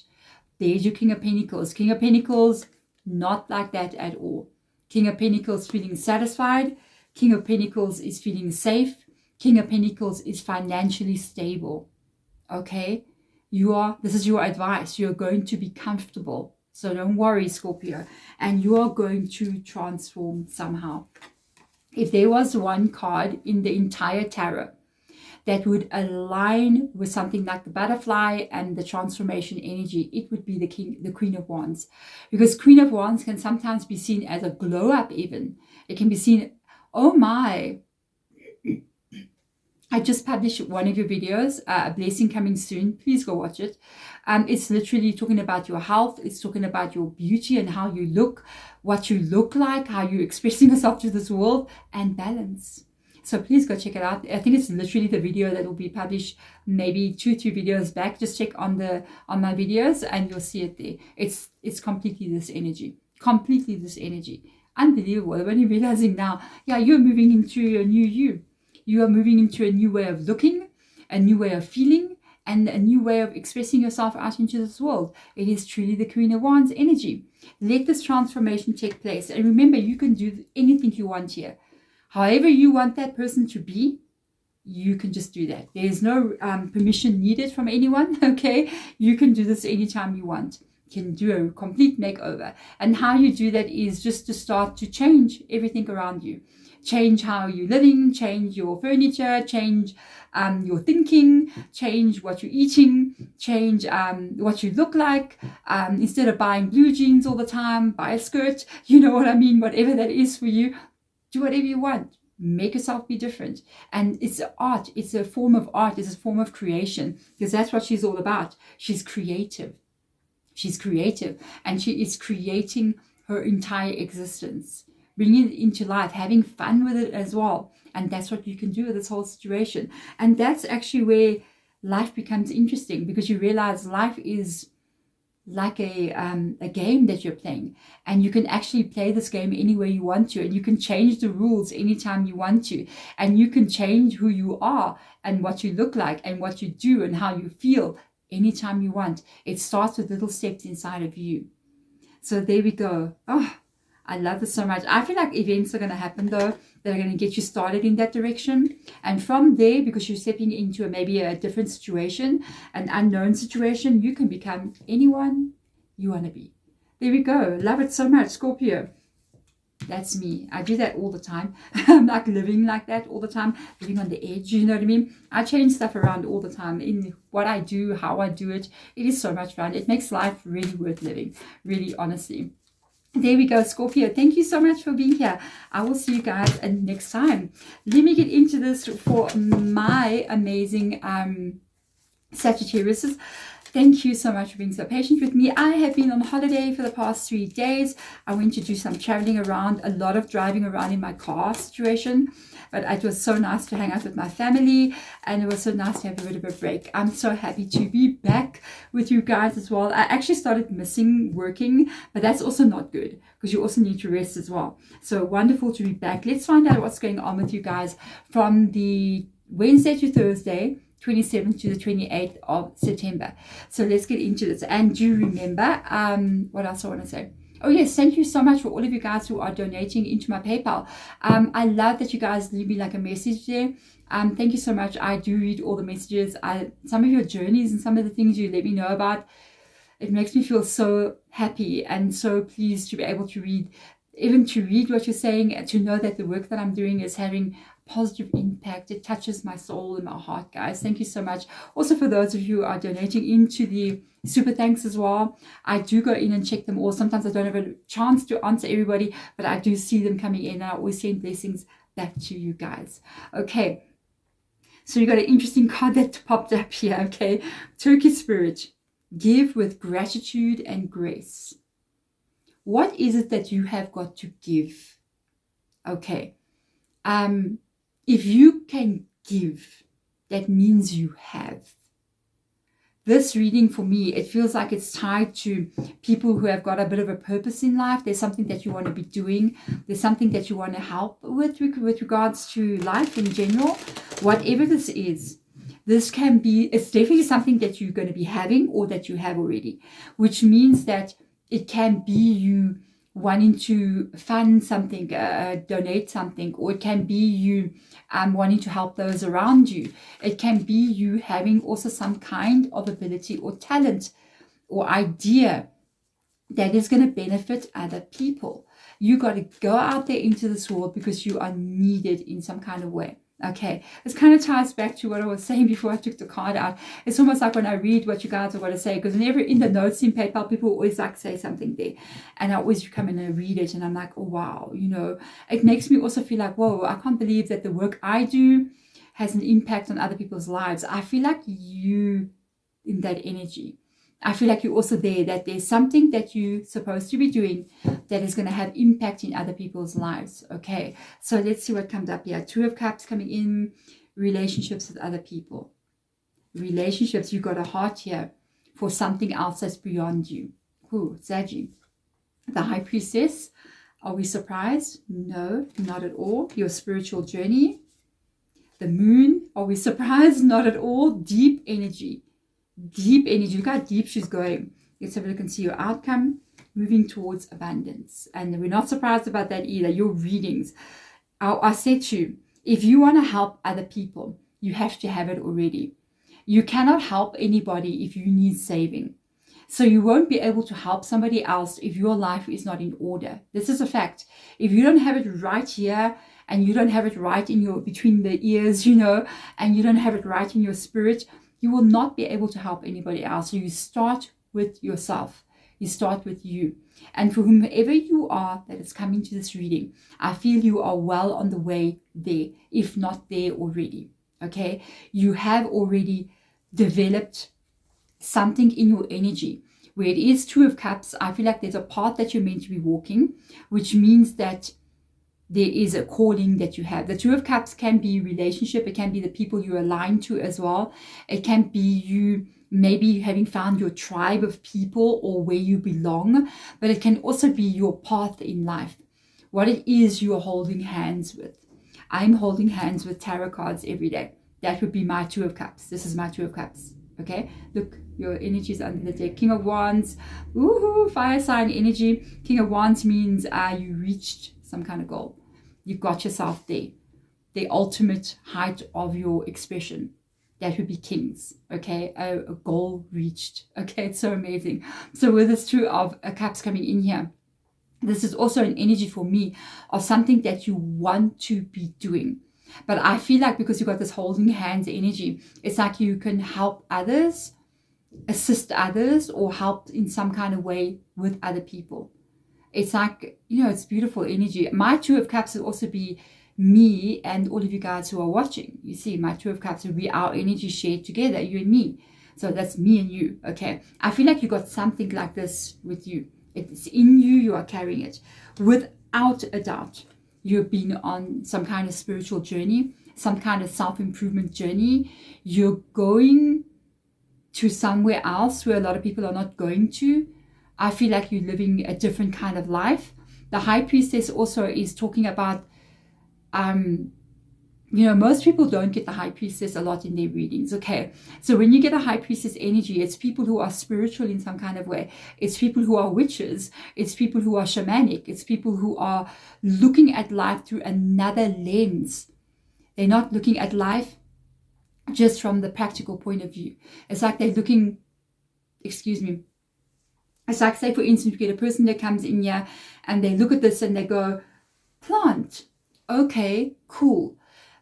There's your King of Pentacles. King of Pentacles, not like that at all. King of Pentacles feeling satisfied. King of Pentacles is feeling safe. King of Pentacles is financially stable. Okay? This is your advice. You're going to be comfortable. So don't worry, Scorpio. And you are going to transform somehow. If there was one card in the entire tarot that would align with something like the butterfly and the transformation energy, it would be the Queen of Wands. Because Queen of Wands can sometimes be seen as a glow up even. It can be seen, oh my, I just published one of your videos, a blessing coming soon. Please go watch it. It's literally talking about your health. It's talking about your beauty and how you look, what you look like, how you're expressing yourself to this world, and balance. So please go check it out. I think it's literally the video that will be published maybe 2-3 videos back. Just check on my videos and you'll see it there. It's completely this energy. Completely this energy. Unbelievable. I'm only realizing now, yeah, you're moving into a new you. You are moving into a new way of looking, a new way of feeling, and a new way of expressing yourself out into this world. It is truly the Queen of Wands energy. Let this transformation take place. And remember, you can do anything you want here. However you want that person to be, you can just do that. There's no permission needed from anyone, okay? You can do this anytime you want. You can do a complete makeover. And how you do that is just to start to change everything around you. Change how you're living, change your furniture, change your thinking, change what you're eating, change what you look like. Instead of buying blue jeans all the time, buy a skirt. You know what I mean? Whatever that is for you, do whatever you want. Make yourself be different. And it's art. It's a form of art. It's a form of creation, because that's what she's all about. She's creative. She's creative. And she is creating her entire existence, bringing it into life, having fun with it as well. And that's what you can do with this whole situation. And that's actually where life becomes interesting, because you realize life is like a game that you're playing, and you can actually play this game any way you want to, and you can change the rules anytime you want to, and you can change who you are and what you look like and what you do and how you feel anytime you want. It starts with little steps inside of you. So there we go. Oh, I love this so much. I feel like events are going to happen though that are going to get you started in that direction. And from there, because you're stepping into maybe a different situation, an unknown situation, you can become anyone you want to be. There we go. Love it so much, Scorpio. That's me. I do that all the time. I'm like living like that all the time, living on the edge, you know what I mean? I change stuff around all the time in what I do, how I do it. It is so much fun. It makes life really worth living, really, honestly. There we go, Scorpio. Thank you so much for being here. I will see you guys next time. Let me get into this for my amazing Sagittariuses. Thank you so much for being so patient with me. I have been on holiday for the past 3 days. I went to do some traveling around, a lot of driving around in my car situation. But it was so nice to hang out with my family, and it was so nice to have a bit of a break. I'm so happy to be back with you guys as well. I actually started missing working, but that's also not good, because you also need to rest as well. So wonderful to be back. Let's find out what's going on with you guys from the Wednesday to Thursday, 27th to the 28th of September. So let's get into this. And do remember, what else I want to say? Oh yes, thank you so much for all of you guys who are donating into my PayPal. I love that you guys leave me like a message there. Thank you so much. I do read all the messages. Some of your journeys and some of the things you let me know about, it makes me feel so happy and so pleased to be able to read, even to read what you're saying, and to know that the work that I'm doing is having positive impact. It touches my soul and my heart, guys. Thank you so much. Also, for those of you who are donating into the super thanks as well, I do go in and check them all. Sometimes I don't have a chance to answer everybody, but I do see them coming in, and I always send blessings back to you guys. Okay, so you got an interesting card that popped up here. Okay, Turkey Spirit, give with gratitude and grace. What is it that you have got to give? Okay, if you can give, that means you have. This reading for me, it feels like it's tied to people who have got a bit of a purpose in life. There's something that you want to be doing. There's something that you want to help with regards to life in general. Whatever this is, this can be, it's definitely something that you're going to be having or that you have already, which means that it can be you wanting to fund something, donate something, or it can be you wanting to help those around you. It can be you having also some kind of ability or talent or idea that is going to benefit other people. You got to go out there into this world because you are needed in some kind of way. Okay, this kind of ties back to what I was saying before I took the card out. It's almost like when I read what you guys are going to say, because whenever in the notes in PayPal, people always like say something there, and I always come in and read it, and I'm like, oh wow, you know, it makes me also feel like, whoa, I can't believe that the work I do has an impact on other people's lives. I feel like you in that energy. I feel like you're also there, that there's something that you're supposed to be doing that is going to have impact in other people's lives. Okay, so let's see what comes up here. Two of Cups coming in, relationships with other people. Relationships, you got a heart here for something else that's beyond you. Ooh, Sagi. The High Priestess, are we surprised? No, not at all. Your spiritual journey. The Moon, are we surprised? Not at all. Deep energy. Deep energy. Look how deep she's going. Let's have a look and see your outcome. Moving towards abundance. And we're not surprised about that either. Your readings. I said to you, if you want to help other people, you have to have it already. You cannot help anybody if you need saving. So you won't be able to help somebody else if your life is not in order. This is a fact. If you don't have it right here, and you don't have it right in your, between the ears, you know, and you don't have it right in your spirit, you will not be able to help anybody else. So you start with yourself. You start with you. And for whomever you are that is coming to this reading, I feel you are well on the way there, if not there already. Okay? You have already developed something in your energy. Where it is Two of Cups, I feel like there's a path that you're meant to be walking, which means that there is a calling that you have. The Two of Cups can be relationship. It can be the people you're aligned to as well. It can be you maybe having found your tribe of people or where you belong. But it can also be your path in life. What it is you are holding hands with. I'm holding hands with tarot cards every day. That would be my Two of Cups. This is my Two of Cups. Okay? Look, your energy is under the deck. King of Wands. Woohoo! Fire sign energy. King of Wands means you reached some kind of goal. You've got yourself there. The ultimate height of your expression. That would be Kings. Okay, a goal reached. Okay, it's so amazing. So with this Two of Cups coming in here, this is also an energy for me of something that you want to be doing. But I feel like because you've got this holding hands energy, it's like you can help others, assist others, or help in some kind of way with other people. It's like, you know, it's beautiful energy. My Two of Cups will also be me and all of you guys who are watching. You see, my Two of Cups will be our energy shared together, you and me. So that's me and you, okay? I feel like you got something like this with you. It's in you, you are carrying it. Without a doubt, you've been on some kind of spiritual journey, some kind of self-improvement journey. You're going to somewhere else where a lot of people are not going to. I feel like you're living a different kind of life. The High Priestess also is talking about, you know, most people don't get the High Priestess a lot in their readings. Okay, so when you get a High Priestess energy, it's people who are spiritual in some kind of way. It's people who are witches. It's people who are shamanic. It's people who are looking at life through another lens. They're not looking at life just from the practical point of view. It's like they're looking, excuse me, it's like, say, for instance, you get a person that comes in here and they look at this and they go, plant. Okay, cool.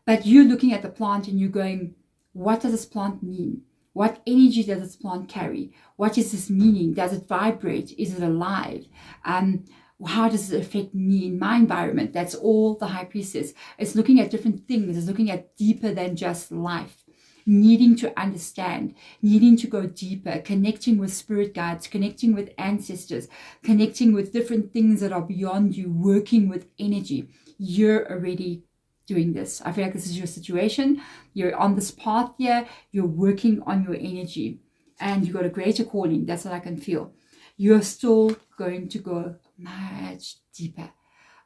But you're looking at the plant and you're going, what does this plant mean? What energy does this plant carry? What is this meaning? Does it vibrate? Is it alive? How does it affect me in my environment? That's all the High Priestess. It's looking at different things. It's looking at deeper than just life. Needing to understand, needing to go deeper, connecting with spirit guides, connecting with ancestors, connecting with different things that are beyond you, working with energy. You're already doing this. I feel like this is your situation. You're on this path here. You're working on your energy and you've got a greater calling. That's what I can feel. You're still going to go much deeper.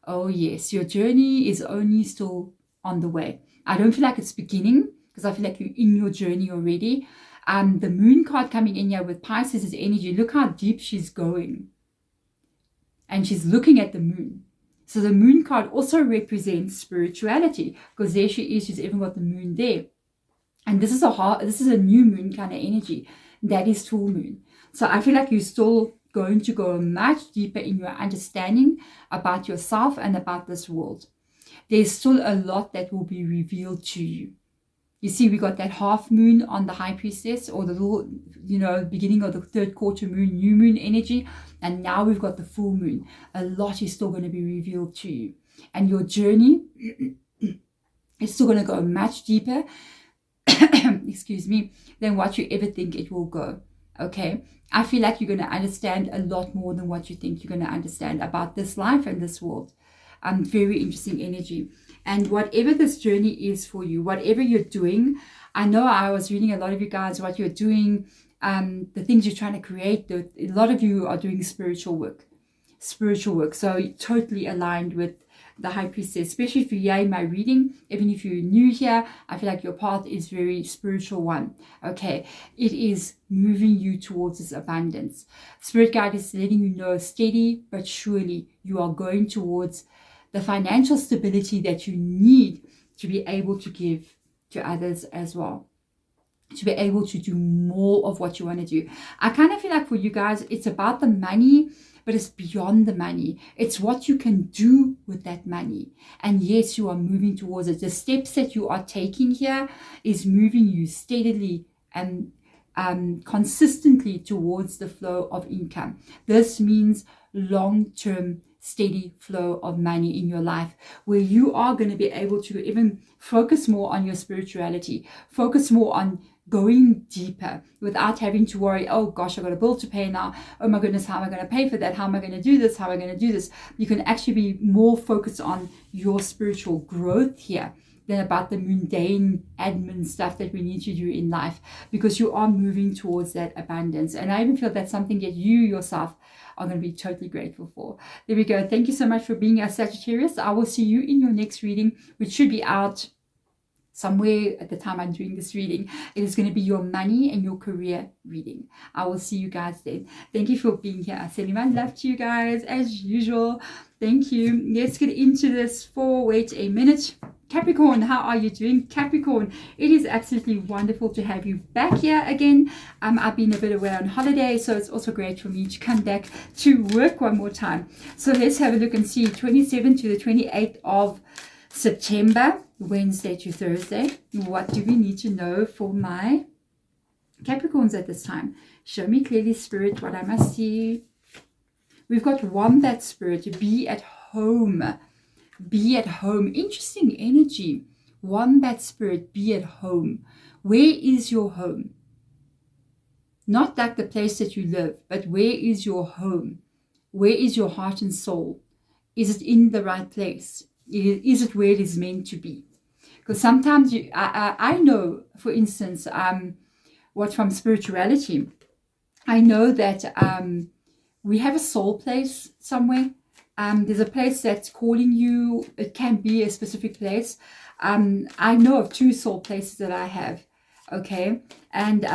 Oh yes, your journey is only still on the way. I don't feel like it's beginning because I feel like you're in your journey already. The moon card coming in here with Pisces is energy. Look how deep she's going. And she's looking at the moon. So the moon card also represents spirituality because there she is. She's even got the moon there. And this is a new moon kind of energy. That is full moon. So I feel like you're still going to go much deeper in your understanding about yourself and about this world. There's still a lot that will be revealed to you. You see, we got that half moon on the High Priestess, or the little, beginning of the third quarter moon, new moon energy. And now we've got the full moon. A lot is still going to be revealed to you. And your journey is still going to go much deeper, excuse me, than what you ever think it will go. Okay? I feel like you're going to understand a lot more than what you think you're going to understand about this life and this world. Very interesting energy. And whatever this journey is for you, whatever you're doing, I know I was reading a lot of you guys, what you're doing, the things you're trying to create. A lot of you are doing spiritual work. So totally aligned with the High Priestess, especially if you're here in my reading. Even if you're new here, I feel like your path is very spiritual one. Okay, it is moving you towards this abundance. Spirit guide is letting you know steady but surely you are going towards the financial stability that you need to be able to give to others as well, to be able to do more of what you want to do. I kind of feel like for you guys, it's about the money, but it's beyond the money. It's what you can do with that money. And yes, you are moving towards it. The steps that you are taking here is moving you steadily and consistently towards the flow of income. This means long-term steady flow of money in your life, where you are going to be able to even focus more on your spirituality, focus more on going deeper without having to worry, oh gosh, I've got a bill to pay now. Oh my goodness, how am I going to pay for that? How am I going to do this? How am I going to do this? You can actually be more focused on your spiritual growth here than about the mundane admin stuff that we need to do in life, because you are moving towards that abundance. And I even feel that's something that you yourself are going to be totally grateful for. There we go. Thank you so much for being a Sagittarius. I will see you in your next reading, which should be out somewhere at the time I'm doing this reading. It is going to be your money and your career reading. I will see you guys then. Thank you for being here. Sending my love to you guys as usual. Thank you. Let's get into this for, wait a minute. Capricorn, how are you doing? Capricorn, it is absolutely wonderful to have you back here again. I've been a bit away on holiday, so it's also great for me to come back to work one more time. So let's have a look and see 27th to the 28th of September, Wednesday to Thursday. What do we need to know for my Capricorns at this time? Show me clearly, Spirit, what I must see. We've got Wombat Spirit, be at home. Be at home. Interesting energy. Wombat Spirit, be at home. Where is your home? Not like the place that you live, but where is your home? Where is your heart and soul? Is it in the right place? Is it where it is meant to be? Because sometimes I know, for instance, what from spirituality, I know that we have a soul place somewhere. There's a place that's calling you. It can be a specific place. I know of 2 soul places that I have. Okay. And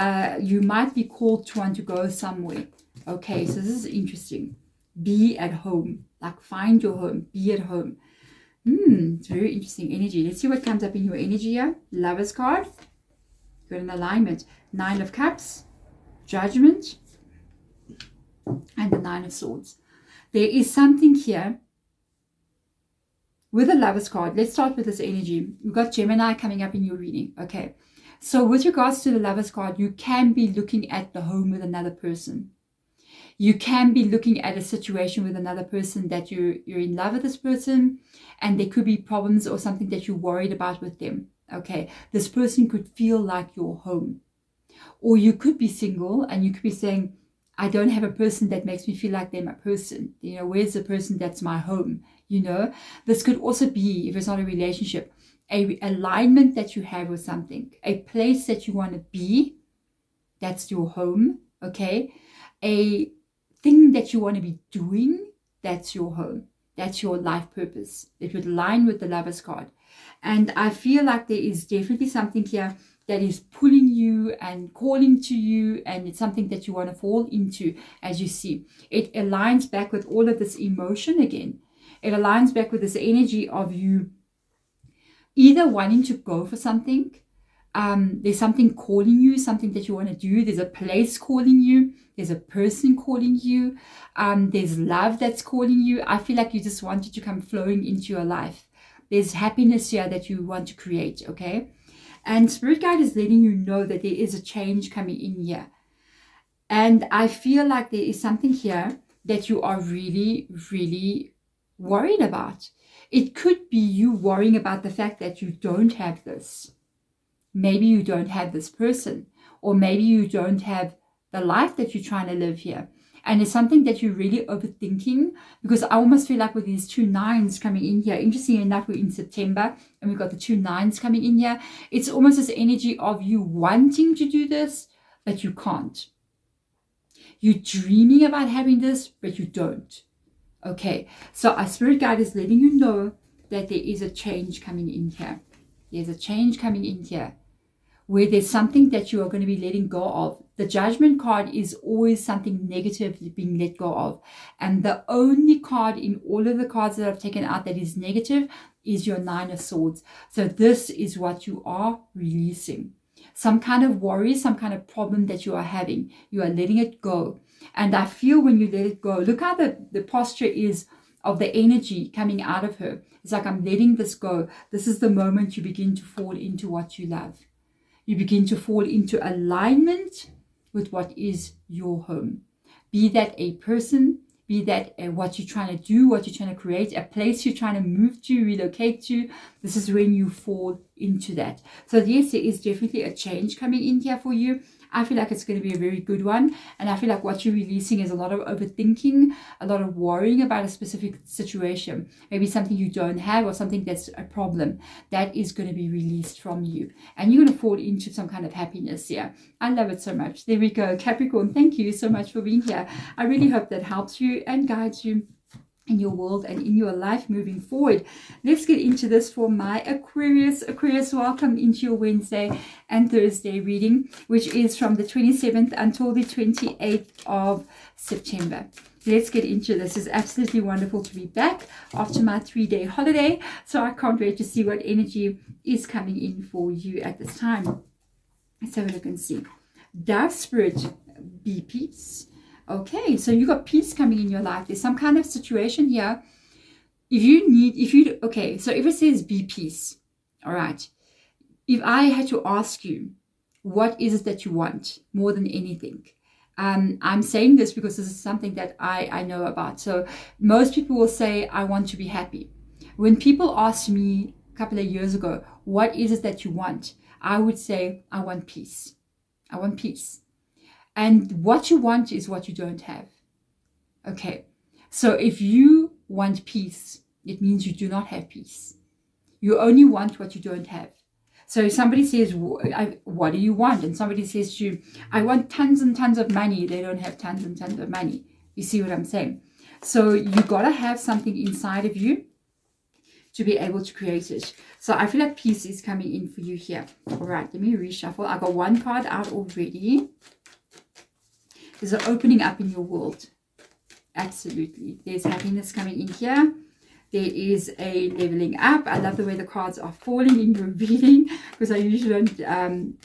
you might be called to want to go somewhere. Okay. So this is interesting. Be at home. Like find your home. Be at home. It's very interesting energy. Let's see what comes up in your energy here. Lover's card. Good in alignment. 9 of Cups. Judgment. And the 9 of Swords. There is something here with the Lovers card, let's start with this energy. We've got Gemini coming up in your reading. Okay. So with regards to the Lovers card, you can be looking at the home with another person. You can be looking at a situation with another person that you're in love with this person, and there could be problems or something that you're worried about with them. Okay. This person could feel like your home. Or you could be single and you could be saying, I don't have a person that makes me feel like they're my person. You know, where's the person that's my home? You know, this could also be, if it's not a relationship, a alignment that you have with something, a place that you want to be, that's your home. Okay. A thing that you want to be doing, that's your home. That's your life purpose. It would align with the Lovers card. And I feel like there is definitely something here that is pulling you and calling to you, and it's something that you want to fall into. As you see, it aligns back with all of this emotion again. It aligns back with this energy of you either wanting to go for something, there's something calling you, something that you want to do, there's a place calling you, there's a person calling you, there's love that's calling you. I feel like you just want it to come flowing into your life. There's happiness here that you want to create. Okay. And Spirit Guide is letting you know that there is a change coming in here. And I feel like there is something here that you are really, really worried about. It could be you worrying about the fact that you don't have this. Maybe you don't have this person. Or maybe you don't have the life that you're trying to live here. And it's something that you're really overthinking, because I almost feel like with these 2 9s coming in here, interesting enough, we're in September and we've got the 2 9s coming in here. It's almost this energy of you wanting to do this, but you can't. You're dreaming about having this, but you don't. Okay, so our Spirit Guide is letting you know that there is a change coming in here. There's a change coming in here, where there's something that you are going to be letting go of. The Judgment card is always something negative being let go of. And the only card in all of the cards that I've taken out that is negative is your 9 of Swords. So this is what you are releasing. Some kind of worry, some kind of problem that you are having. You are letting it go. And I feel when you let it go, look how the posture is of the energy coming out of her. It's like, I'm letting this go. This is the moment you begin to fall into what you love. You begin to fall into alignment with what is your home. Be that a person, be that what you're trying to do, what you're trying to create, a place you're trying to move to, relocate to. This is when you fall into that. So yes, there is definitely a change coming in here for you. I feel like it's going to be a very good one. And I feel like what you're releasing is a lot of overthinking, a lot of worrying about a specific situation, maybe something you don't have or something that's a problem. That is going to be released from you. And you're going to fall into some kind of happiness here. I love it so much. There we go. Capricorn, thank you so much for being here. I really hope that helps you and guides you in your world and in your life moving forward. Let's get into this for my Aquarius. Aquarius, welcome into your Wednesday and Thursday reading, which is from the 27th until the 28th of September. Let's get into this. It's absolutely wonderful to be back after my 3-day holiday. So I can't wait to see what energy is coming in for you at this time. Let's have a look and see. Dove Spirit, be peace. Okay, so you got peace coming in your life. There's some kind of situation here. Okay, so if it says be peace, all right. If I had to ask you, what is it that you want more than anything? I'm saying this because this is something that I know about. So most people will say, I want to be happy. When people asked me a couple of years ago, what is it that you want? I would say, I want peace. I want peace. And what you want is what you don't have. Okay. So if you want peace, it means you do not have peace. You only want what you don't have. So if somebody says, what do you want? And somebody says to you, I want tons and tons of money. They don't have tons and tons of money. You see what I'm saying? So you got to have something inside of you to be able to create it. So I feel like peace is coming in for you here. All right, let me reshuffle. I got one card out already. There's an opening up in your world. Absolutely. There's happiness coming in here. There is a leveling up. I love the way the cards are falling in your reading, because I usually don't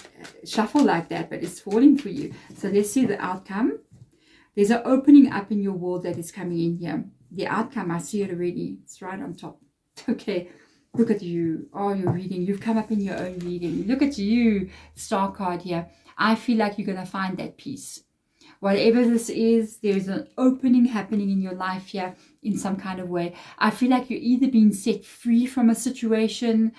shuffle like that, but it's falling for you. So let's see the outcome. There's an opening up in your world that is coming in here. The outcome, I see it already. It's right on top. Okay, look at you. Oh, you're reading. You've come up in your own reading. Look at you, Star card here. I feel like you're going to find that peace. Whatever this is, there's an opening happening in your life here in some kind of way. I feel like you're either being set free from a situation,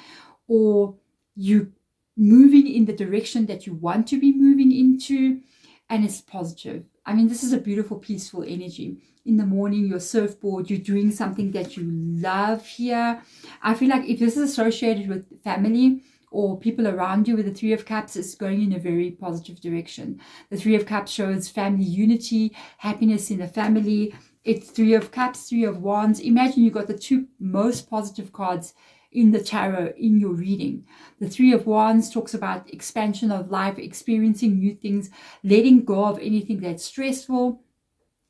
or you moving in the direction that you want to be moving into, and it's positive. I mean, this is a beautiful, peaceful energy. In the morning, your surfboard, you're doing something that you love here. I feel like if this is associated with family or people around you, with the Three of Cups, it's going in a very positive direction. The Three of Cups shows family unity, happiness in the family. It's Three of Cups, Three of Wands. Imagine you got the two most positive cards in the tarot in your reading. The Three of Wands talks about expansion of life, experiencing new things, letting go of anything that's stressful.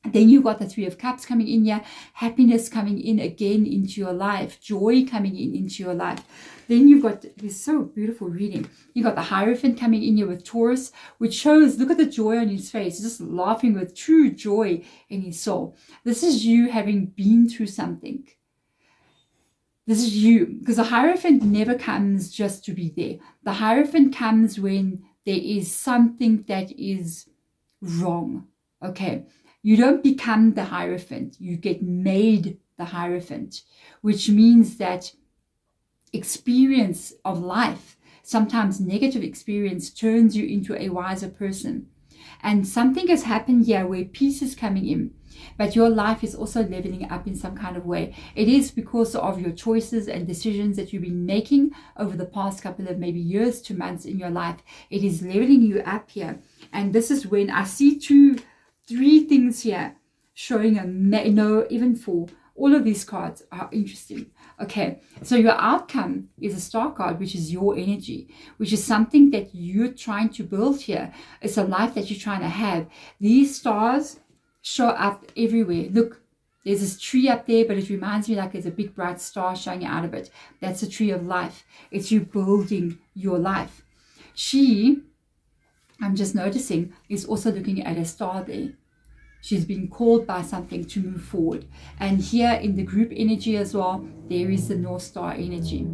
Then you've got the Three of Cups coming in here, happiness coming in again into your life, joy coming in into your life. Then you've got this so beautiful reading. You've got the Hierophant coming in here with Taurus, which shows, look at the joy on his face, just laughing with true joy in his soul. This is you having been through something. This is you, because the Hierophant never comes just to be there. The Hierophant comes when there is something that is wrong. Okay. You don't become the Hierophant, you get made the Hierophant, which means that experience of life, sometimes negative experience, turns you into a wiser person. And something has happened here where peace is coming in, but your life is also leveling up in some kind of way. It is because of your choices and decisions that you've been making over the past couple of maybe years to months in your life. It is leveling you up here. And this is when I see three things here showing even four. All of these cards are interesting. Okay, so your outcome is a Star card, which is your energy, which is something that you're trying to build here. It's a life that you're trying to have. These stars show up everywhere. Look, there's this tree up there, but it reminds me like there's a big bright star shining out of it. That's the tree of life. It's you building your life. She, I'm just noticing, is also looking at a star there. She's been called by something to move forward. And here in the group energy as well, there is the North Star energy.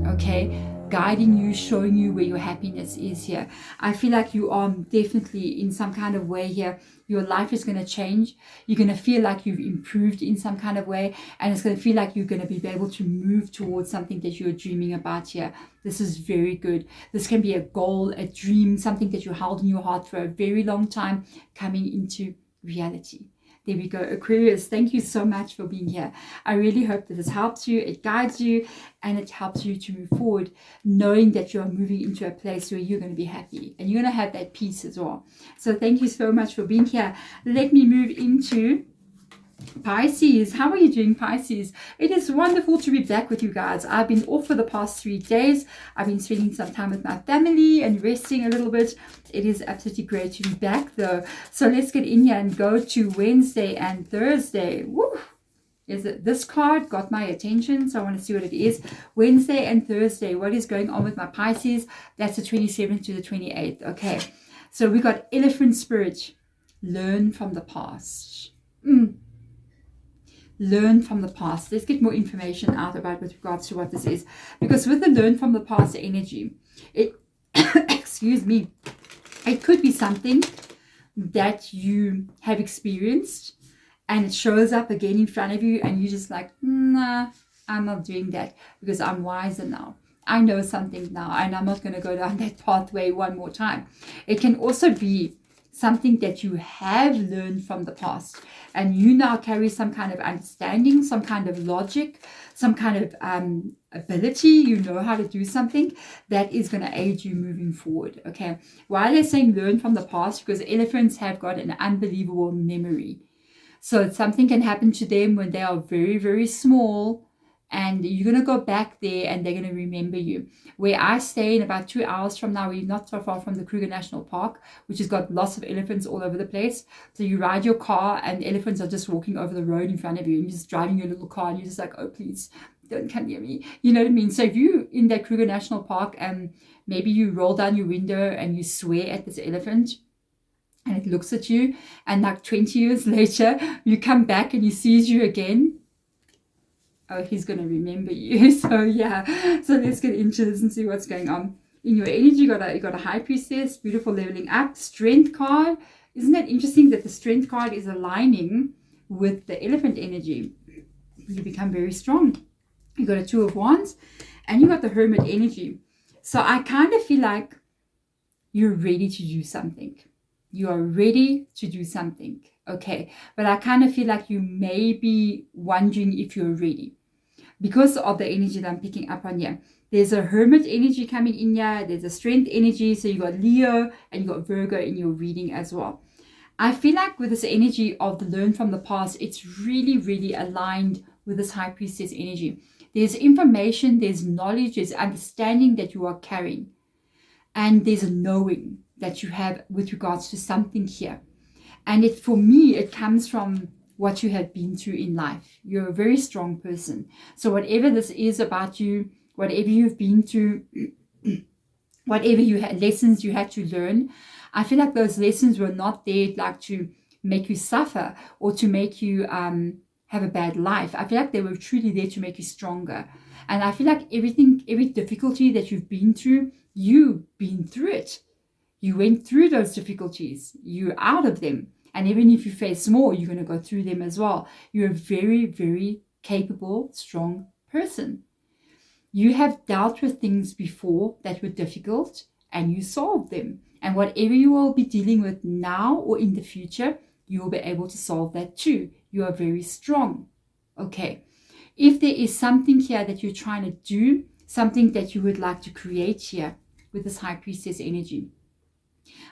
Okay, guiding you, showing you where your happiness is here. I feel like you are definitely in some kind of way here. Your life is going to change. You're going to feel like you've improved in some kind of way. And it's going to feel like you're going to be able to move towards something that you're dreaming about here. This is very good. This can be a goal, a dream, something that you held in your heart for a very long time coming into reality. There we go. Aquarius, thank you so much for being here. I really hope that this helps you, it guides you, and it helps you to move forward, knowing that you're moving into a place where you're going to be happy and you're going to have that peace as well. So thank you so much for being here. Let me move into Pisces. How are you doing, Pisces? It is wonderful to be back with you guys. I've been off for the past 3 days. I've been spending some time with my family and resting a little bit. It is absolutely great to be back though. So let's get in here and go to Wednesday and Thursday. Woo! This card got my attention, so I want to see what it is. Wednesday and Thursday, what is going on with my Pisces? That's the 27th to the 28th. Okay, so we got Elephant Spirit. Learn from the past. Learn from the past. Let's get more information out about with regards to what this is, because with the learn from the past energy, it excuse me, it could be something that you have experienced and it shows up again in front of you and you're just like, nah, I'm not doing that because I'm wiser now. I know something now and I'm not going to go down that pathway one more time. It can also be something that you have learned from the past and you now carry some kind of understanding, some kind of logic, some kind of ability, you know how to do something that is going to aid you moving forward. Okay, why they're saying learn from the past? Because elephants have got an unbelievable memory. So something can happen to them when they are very, very small, and you're going to go back there and they're going to remember you. Where I stay in about 2 hours from now, we're not so far from the Kruger National Park, which has got lots of elephants all over the place. So you ride your car and elephants are just walking over the road in front of you and you're just driving your little car and you're just like, oh, please don't come near me. You know what I mean? So if you in that Kruger National Park and maybe you roll down your window and you swear at this elephant, and it looks at you, and like 20 years later, you come back and he sees you again, Oh, he's going to remember you. So yeah, so let's get into this and see what's going on. In your energy, you got a High Priestess, beautiful leveling up, Strength card. Isn't that interesting that the Strength card is aligning with the Elephant energy? You become very strong. You got a Two of Wands, and you got the Hermit energy. So I kind of feel like you're ready to do something. You are ready to do something. Okay, but I kind of feel like you may be wondering if you're ready because of the energy that I'm picking up on here. There's a Hermit energy coming in here. There's a Strength energy. So you got Leo and you got Virgo in your reading as well. I feel like with this energy of the learn from the past, it's really, really aligned with this High Priestess energy. There's information, there's knowledge, there's understanding that you are carrying. And there's a knowing that you have with regards to something here. And for me, it comes from what you have been through in life. You're a very strong person. So whatever this is about you, whatever you've been through, whatever you had, lessons you had to learn, I feel like those lessons were not there like to make you suffer or to make you have a bad life. I feel like they were truly there to make you stronger. And I feel like every difficulty that you've been through, you've been through it. You went through those difficulties. You're out of them. And even if you face more, you're going to go through them as well. You're a very, very capable, strong person. You have dealt with things before that were difficult and you solved them. And whatever you will be dealing with now or in the future, you will be able to solve that too. You are very strong. Okay. If there is something here that you're trying to do, something that you would like to create here with this High Priestess energy,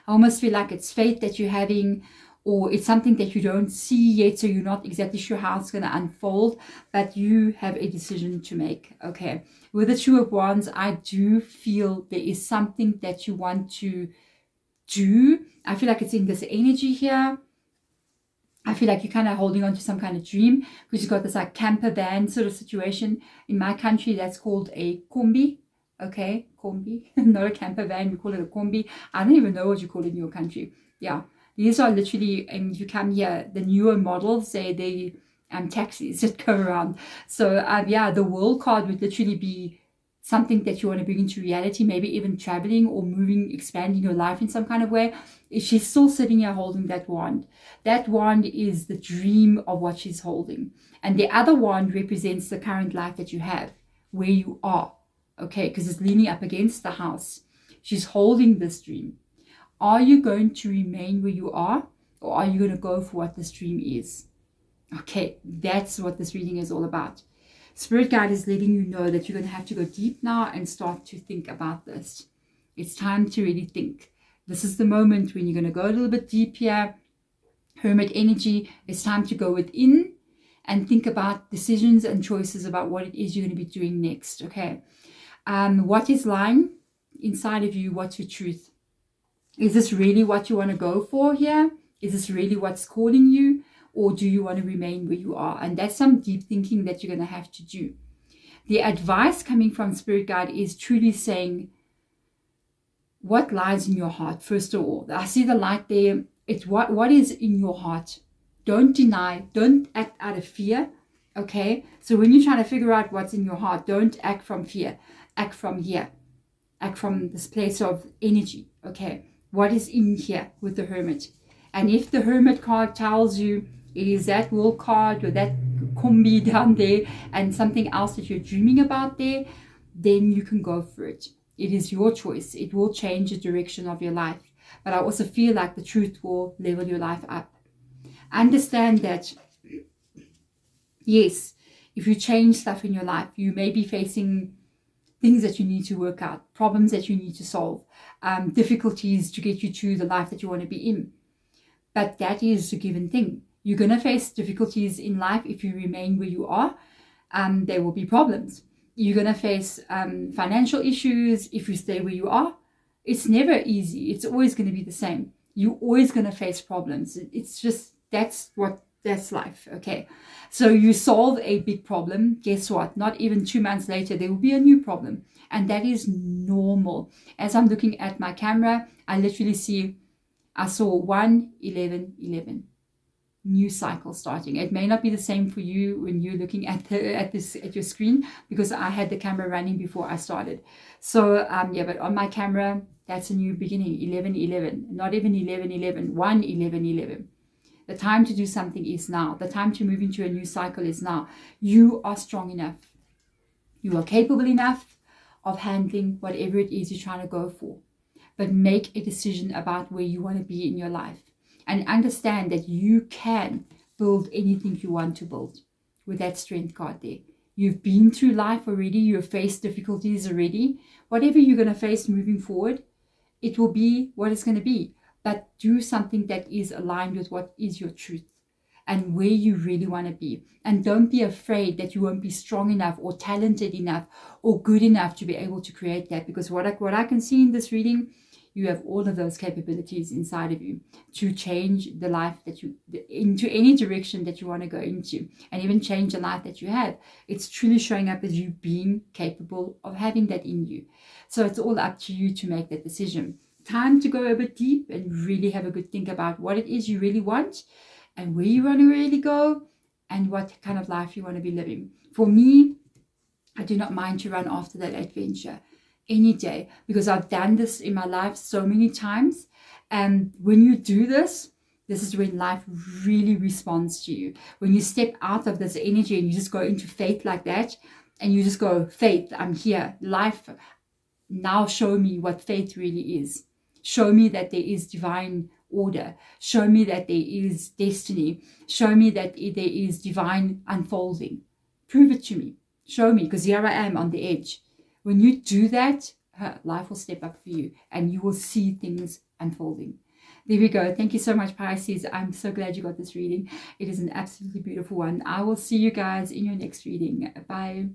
I almost feel like it's faith that you're having, or it's something that you don't see yet, so you're not exactly sure how it's going to unfold, but you have a decision to make. Okay. With the Two of Wands, I do feel there is something that you want to do. I feel like it's in this energy here. I feel like you're kind of holding on to some kind of dream, because you've got this like camper van sort of situation. In my country, that's called a combi. Okay, combi, not a camper van. We call it a combi. I don't even know what you call it in your country. Yeah, these are literally, and if you come here, the newer models, they taxis that go around. So yeah, the world card would literally be something that you want to bring into reality, maybe even traveling or moving, expanding your life in some kind of way. She's still sitting here holding that wand. That wand is the dream of what she's holding. And the other wand represents the current life that you have, where you are. Okay, because it's leaning up against the house. She's holding this dream. Are you going to remain where you are, or are you going to go for what this dream is? Okay, that's what this reading is all about. Spirit guide is letting you know that you're going to have to go deep now and start to think about this. It's time to really think. This is the moment when you're going to go a little bit deep here. Hermit energy, it's time to go within and think about decisions and choices about what it is you're going to be doing next. Okay. What is lying inside of you? What's your truth? Is this really what you want to go for here? Is this really what's calling you? Or do you want to remain where you are? And that's some deep thinking that you're going to have to do. The advice coming from Spirit Guide is truly saying, what lies in your heart, first of all? I see the light there. It's what is in your heart. Don't deny. Don't act out of fear. Okay? So when you're trying to figure out what's in your heart, don't act from fear. Act from here. Act from this place of energy. Okay? What is in here with the Hermit? And if the Hermit card tells you it is that world card or that combi down there and something else that you're dreaming about there, then you can go for it. It is your choice. It will change the direction of your life. But I also feel like the truth will level your life up. Understand that, yes, if you change stuff in your life, you may be facing things that you need to work out, problems that you need to solve, difficulties to get you to the life that you want to be in. But that is a given thing. You're going to face difficulties in life if you remain where you are. There will be problems. You're going to face financial issues if you stay where you are. It's never easy. It's always going to be the same. You're always going to face problems. It's just, that's life. Okay. So you solve a big problem. Guess what? Not even 2 months later, there will be a new problem. And that is normal. As I'm looking at my camera, I literally see, I saw 1, 11, 11. new cycle starting. It may not be the same for you when you're looking at your screen, because I had the camera running before I started. So yeah, but on my camera, that's a new beginning. 11-11, not even 11-11, 1-11-11. The time to do something is now. The time to move into a new cycle is now. You are strong enough. You are capable enough of handling whatever it is you're trying to go for. But make a decision about where you want to be in your life. And understand that you can build anything you want to build with that strength card there. You've been through life already. You've faced difficulties already. Whatever you're going to face moving forward, it will be what it's going to be. But do something that is aligned with what is your truth and where you really want to be. And don't be afraid that you won't be strong enough or talented enough or good enough to be able to create that. Because what I can see in this reading, you have all of those capabilities inside of you to change the life that you, into any direction that you want to go into, and even change the life that you have. It's truly showing up as you being capable of having that in you. So it's all up to you to make that decision. Time to go a bit deep and really have a good think about what it is you really want and where you want to really go and what kind of life you want to be living. For me, I do not mind to run after that adventure any day, because I've done this in my life so many times. And when you do this, this is when life really responds to you. When you step out of this energy and you just go into faith like that, and you just go, faith, I'm here. Life, now show me what faith really is. Show me that there is divine order. Show me that there is destiny. Show me that there is divine unfolding. Prove it to me. Show me, because here I am on the edge. When you do that, life will step up for you and you will see things unfolding. There we go. Thank you so much, Pisces. I'm so glad you got this reading. It is an absolutely beautiful one. I will see you guys in your next reading. Bye.